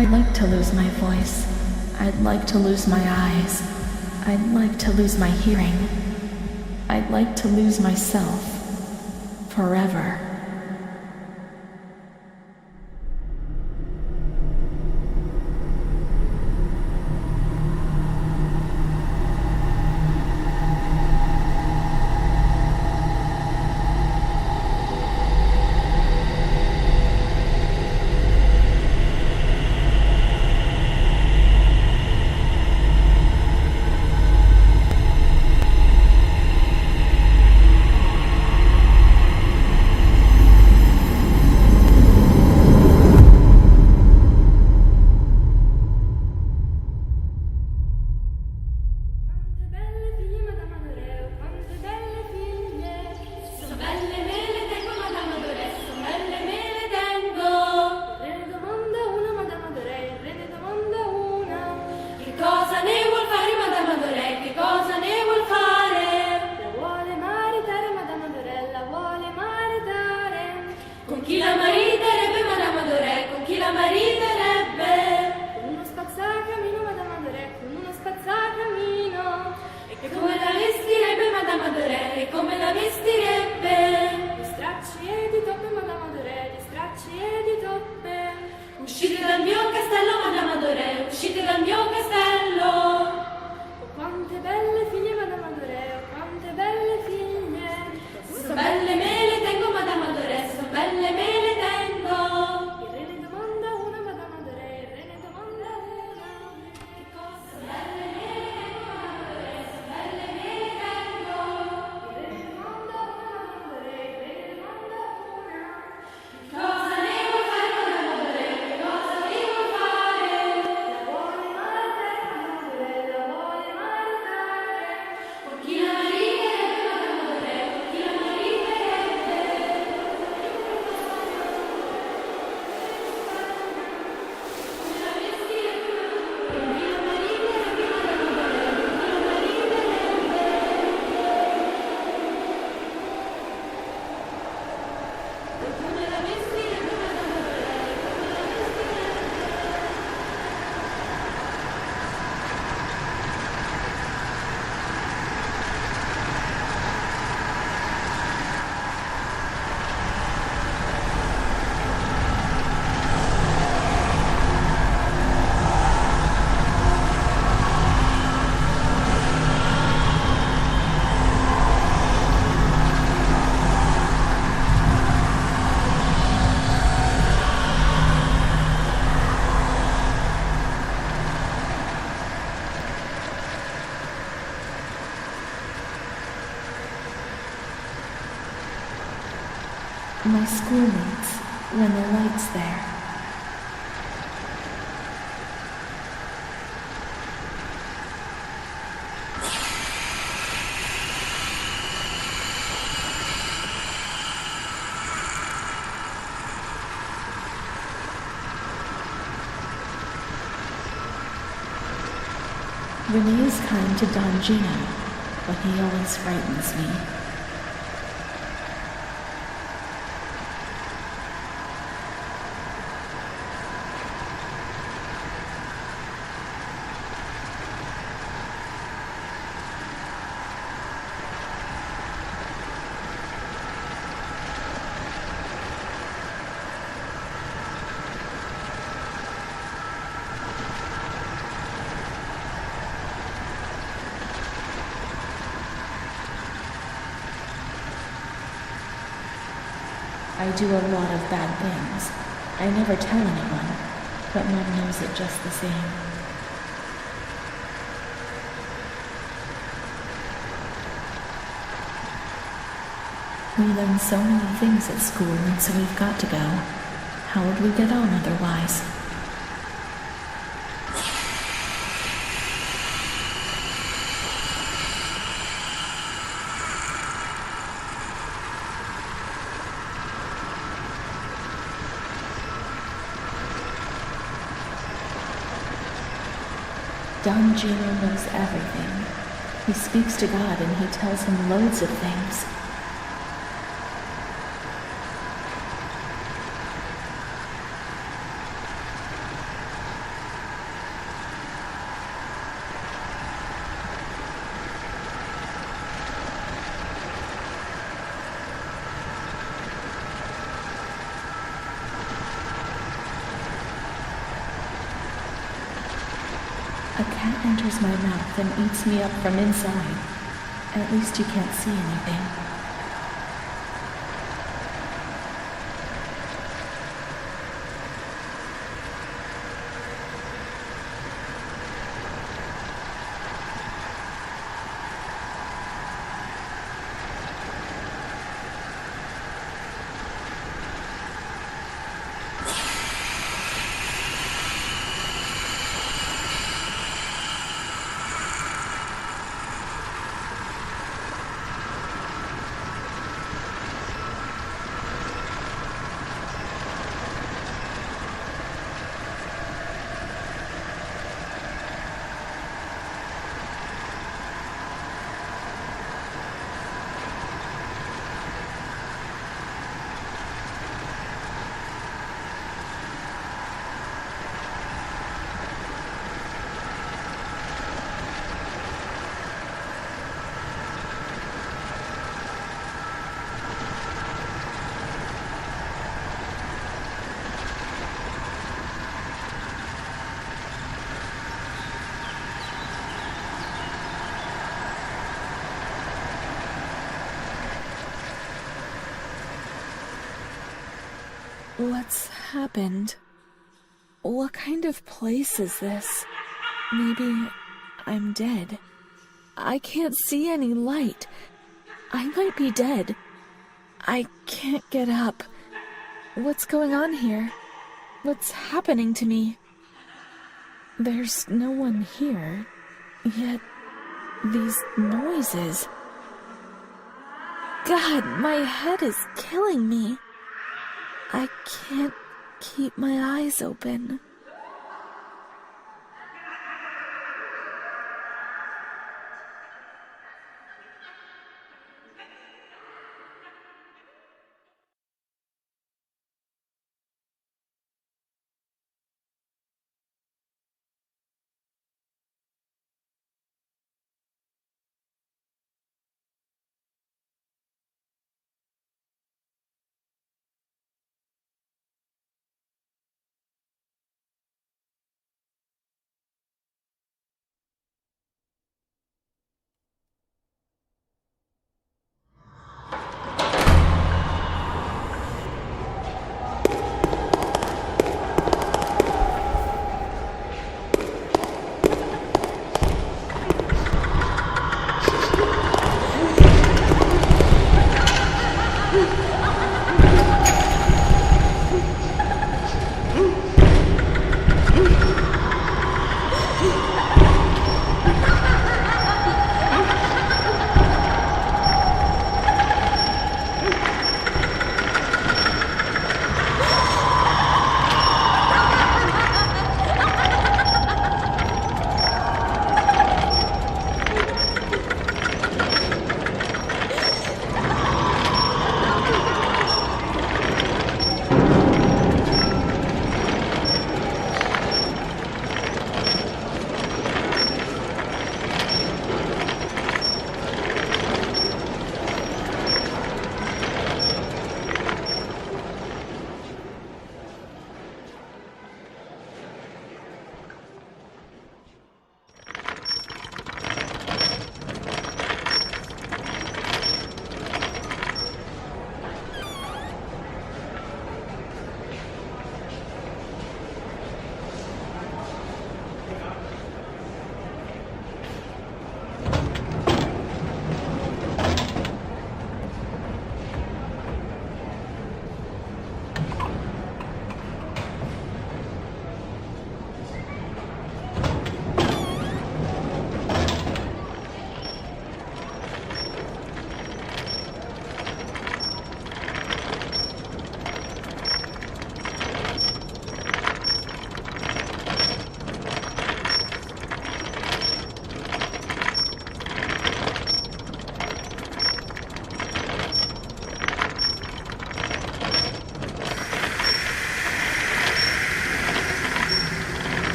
I'd like to lose my voice. I'd like to lose my eyes. I'd like to lose my hearing. I'd like to lose myself. Forever. My schoolmates, when the light's there. Renée is kind to Don Gino, but he always frightens me. I do a lot of bad things. I never tell anyone, but Mom knows it just the same. We learn so many things at school, and so we've got to go. How would we get on otherwise? Don Gino knows everything. He speaks to God and he tells him loads of things. A cat enters my mouth and eats me up from inside. At least you can't see anything. What's happened? What kind of place is this? Maybe I'm dead. I can't see any light. I might be dead. I can't get up. What's going on here? What's happening to me? There's no one here, yet these noises. God, my head is killing me. I can't keep my eyes open.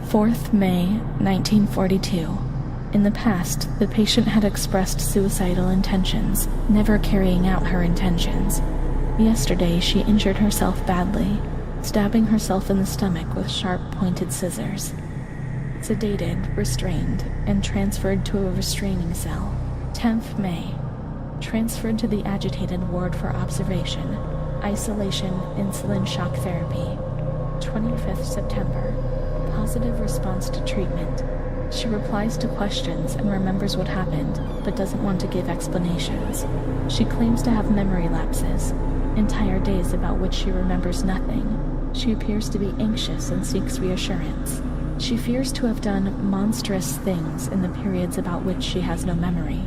4th May, 1942. In the past, the patient had expressed suicidal intentions, never carrying out her intentions. Yesterday, she injured herself badly, stabbing herself in the stomach with sharp, pointed scissors. Sedated, restrained, and transferred to a restraining cell. 10th May. Transferred to the agitated ward for observation, isolation, insulin shock therapy. 25th September. Positive response to treatment. She replies to questions and remembers what happened, but doesn't want to give explanations. She claims to have memory lapses, entire days about which she remembers nothing. She appears to be anxious and seeks reassurance. She fears to have done monstrous things in the periods about which she has no memory.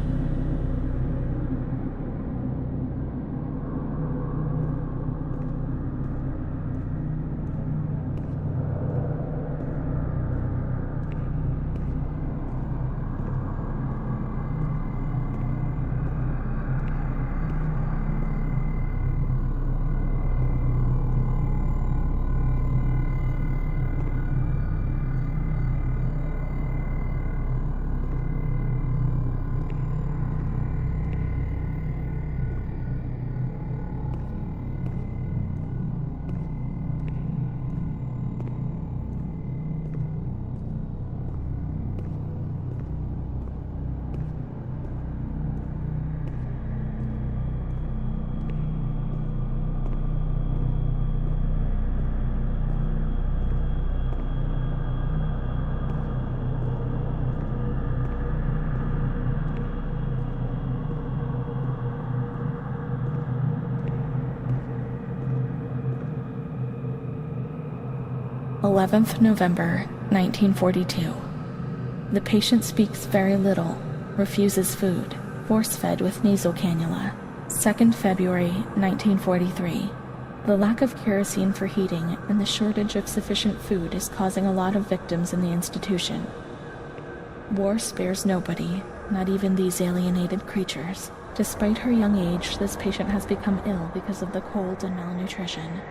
November 11th, 1942. The patient speaks very little, refuses food, force-fed with nasal cannula. 2nd February, 1943. The lack of kerosene for heating and the shortage of sufficient food is causing a lot of victims in the institution. War spares nobody, not even these alienated creatures. Despite her young age, this patient has become ill because of the cold and malnutrition.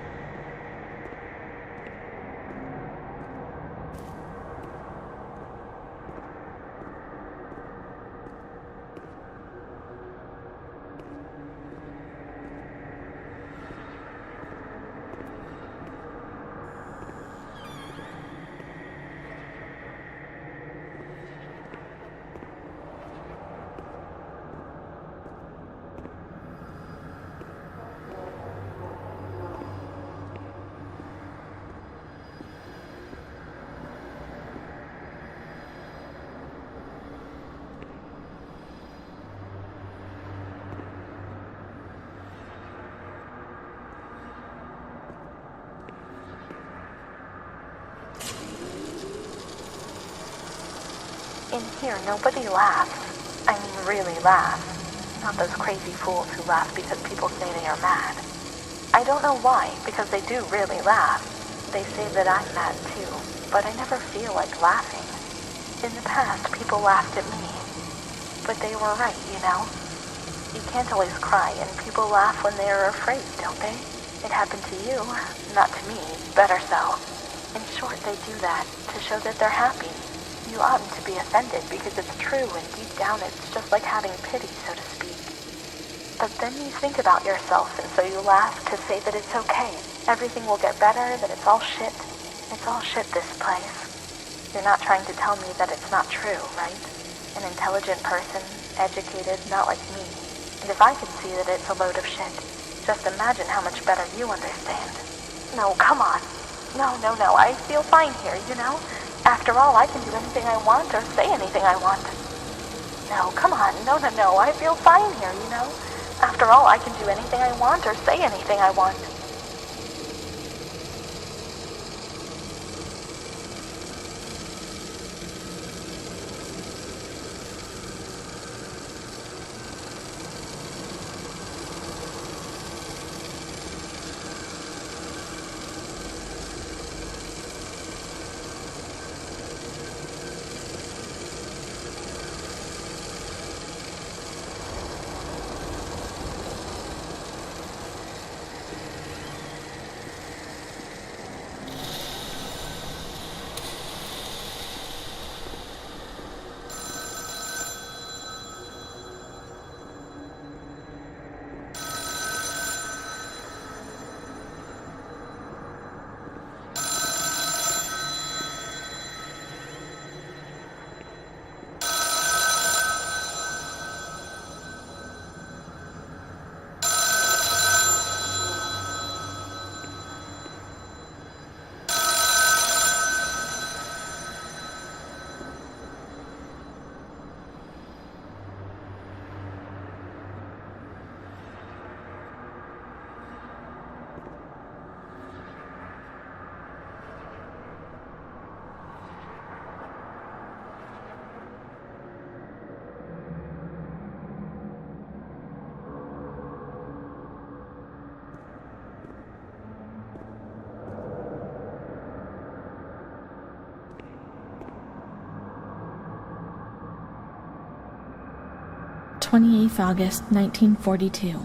In here, nobody laughs. I mean, really laughs. Not those crazy fools who laugh because people say they are mad. I don't know why, because they do really laugh. They say that I'm mad too, but I never feel like laughing. In the past, people laughed at me. But they were right, you know? You can't always cry, and people laugh when they are afraid, don't they? It happened to you, not to me, better so. In short, they do that to show that they're happy. You oughtn't to be offended because it's true, and deep down it's just like having pity, so to speak. But then you think about yourself, and so you laugh to say that it's okay. Everything will get better, that it's all shit. It's all shit, this place. You're not trying to tell me that it's not true, right? An intelligent person, educated, not like me. And if I can see that it's a load of shit, just imagine how much better you understand. No, come on. No, I feel fine here, you know? After all, I can do anything I want or say anything I want. No, come on. No, I feel fine here, you know? After all, I can do anything I want or say anything I want. 28th August, 1942.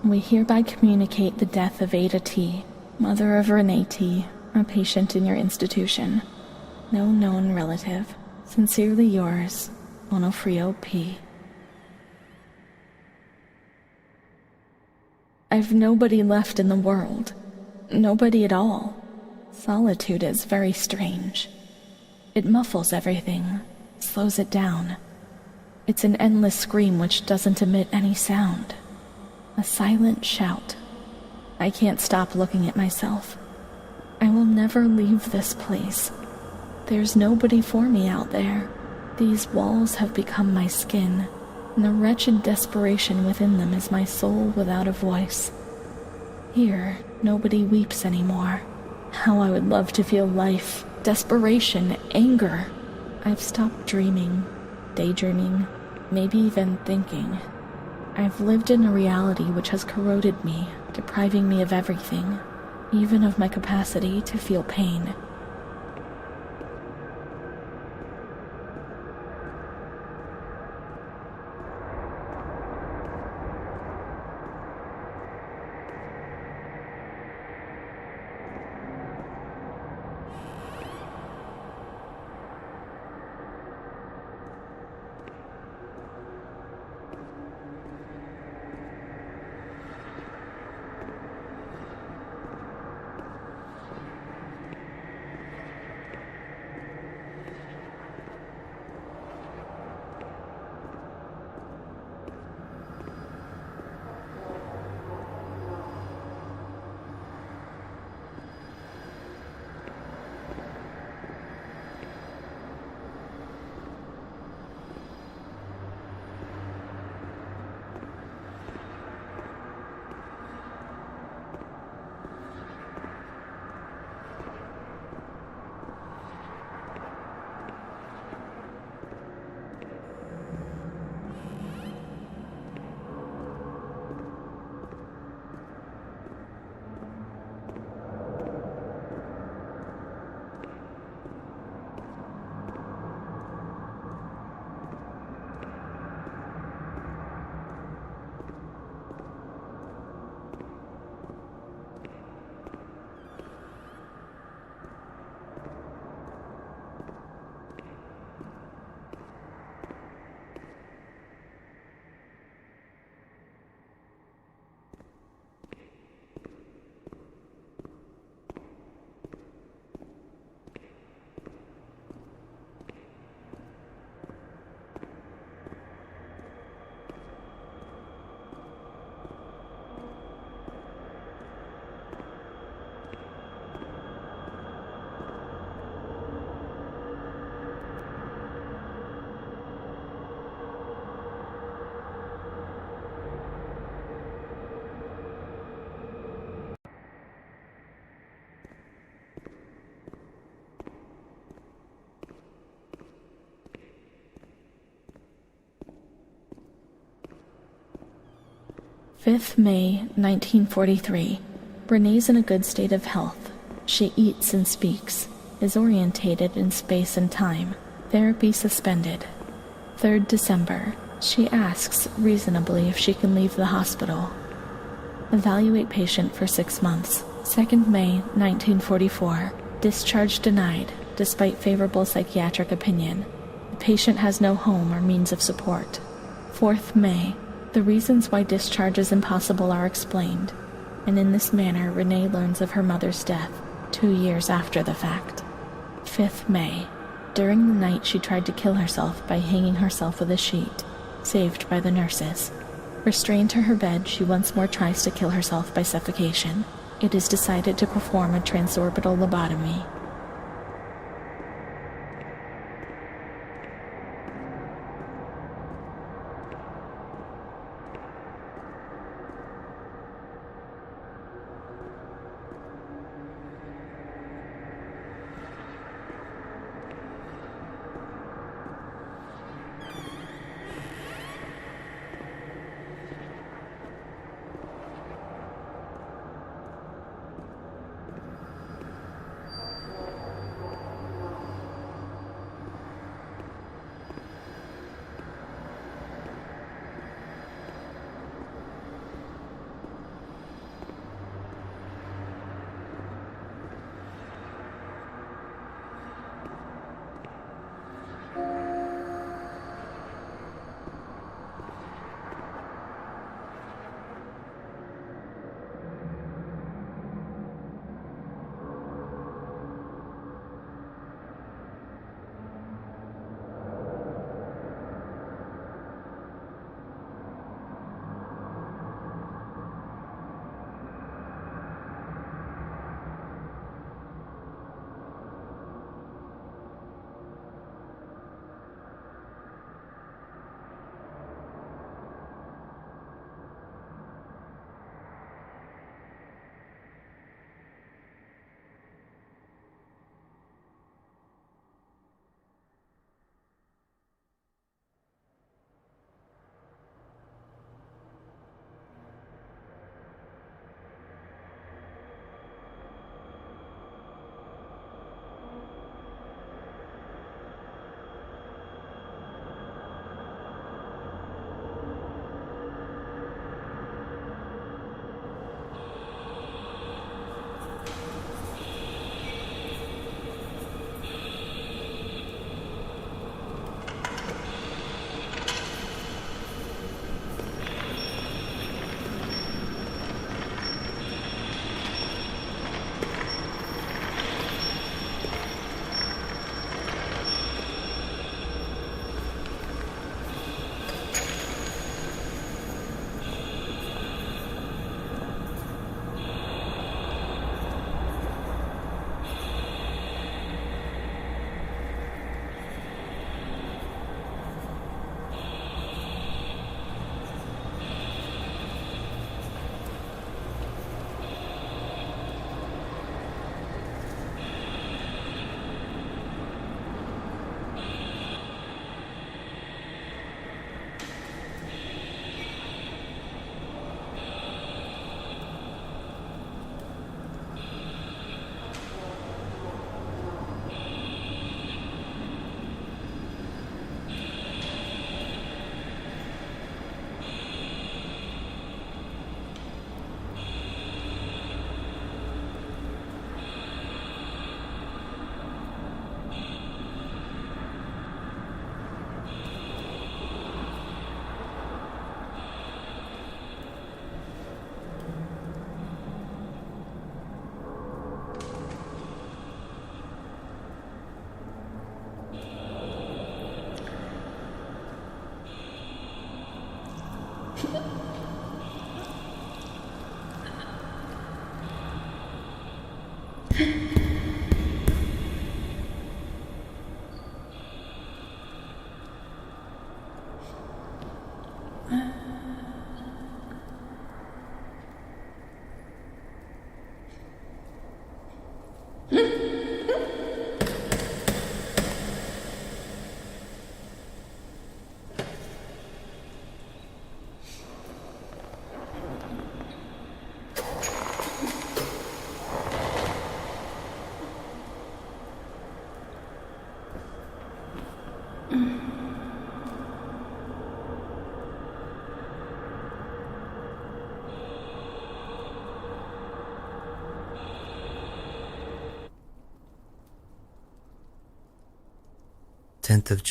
We hereby communicate the death of Ada T., mother of Renée T., a patient in your institution. No known relative. Sincerely yours, Onofrio P. I've nobody left in the world. Nobody at all. Solitude is very strange. It muffles everything, slows it down. It's an endless scream which doesn't emit any sound. A silent shout. I can't stop looking at myself. I will never leave this place. There's nobody for me out there. These walls have become my skin, and the wretched desperation within them is my soul without a voice. Here, nobody weeps anymore. How I would love to feel life, desperation, anger. I've stopped dreaming, daydreaming, maybe even thinking. I've lived in a reality which has corroded me, depriving me of everything, even of my capacity to feel pain. May 5th, 1943. Renée's in a good state of health. She eats and speaks, is orientated in space and time. Therapy suspended. 3rd December. She asks, reasonably, if she can leave the hospital. Evaluate patient for 6 months. 2nd May, 1944. Discharge denied, despite favorable psychiatric opinion. The patient has no home or means of support. 4th May. The reasons why discharge is impossible are explained, and in this manner Renée learns of her mother's death 2 years after the fact. 5th May. During the night she tried to kill herself by hanging herself with a sheet, saved by the nurses. Restrained to her bed, she once more tries to kill herself by suffocation. It is decided to perform a transorbital lobotomy.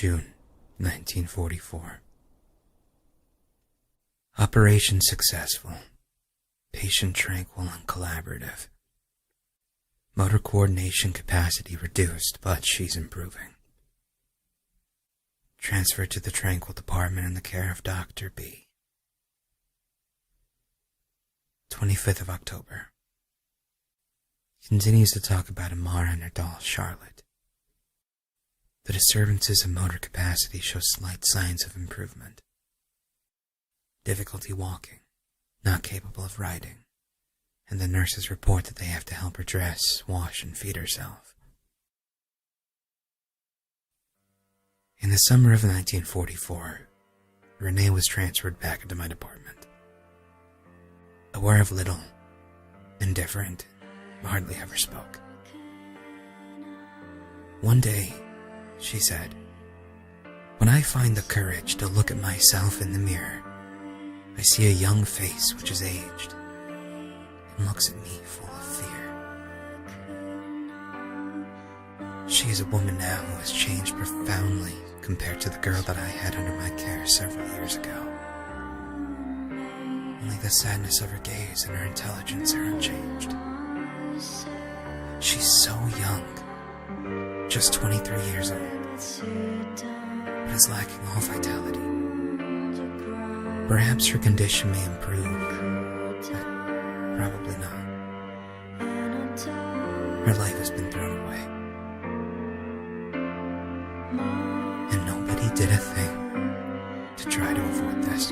June 1944. Operation successful. Patient tranquil and collaborative. Motor coordination capacity reduced, but she's improving. Transferred to the tranquil department in the care of Dr. B. 25th of October. Continues to talk about Amara and her doll, Charlotte. The disturbances of motor capacity show slight signs of improvement. Difficulty walking, not capable of riding, and the nurses report that they have to help her dress, wash, and feed herself. In the summer of 1944, Renée was transferred back into my department. Aware of little, indifferent, hardly ever spoke. One day, she said, "When I find the courage to look at myself in the mirror, I see a young face which is aged and looks at me full of fear." She is a woman now who has changed profoundly compared to the girl that I had under my care several years ago. Only the sadness of her gaze and her intelligence are unchanged. She's so young, just 23 years old, but is lacking all vitality. Perhaps her condition may improve, but probably not. Her life has been thrown away, and nobody did a thing to try to avoid this.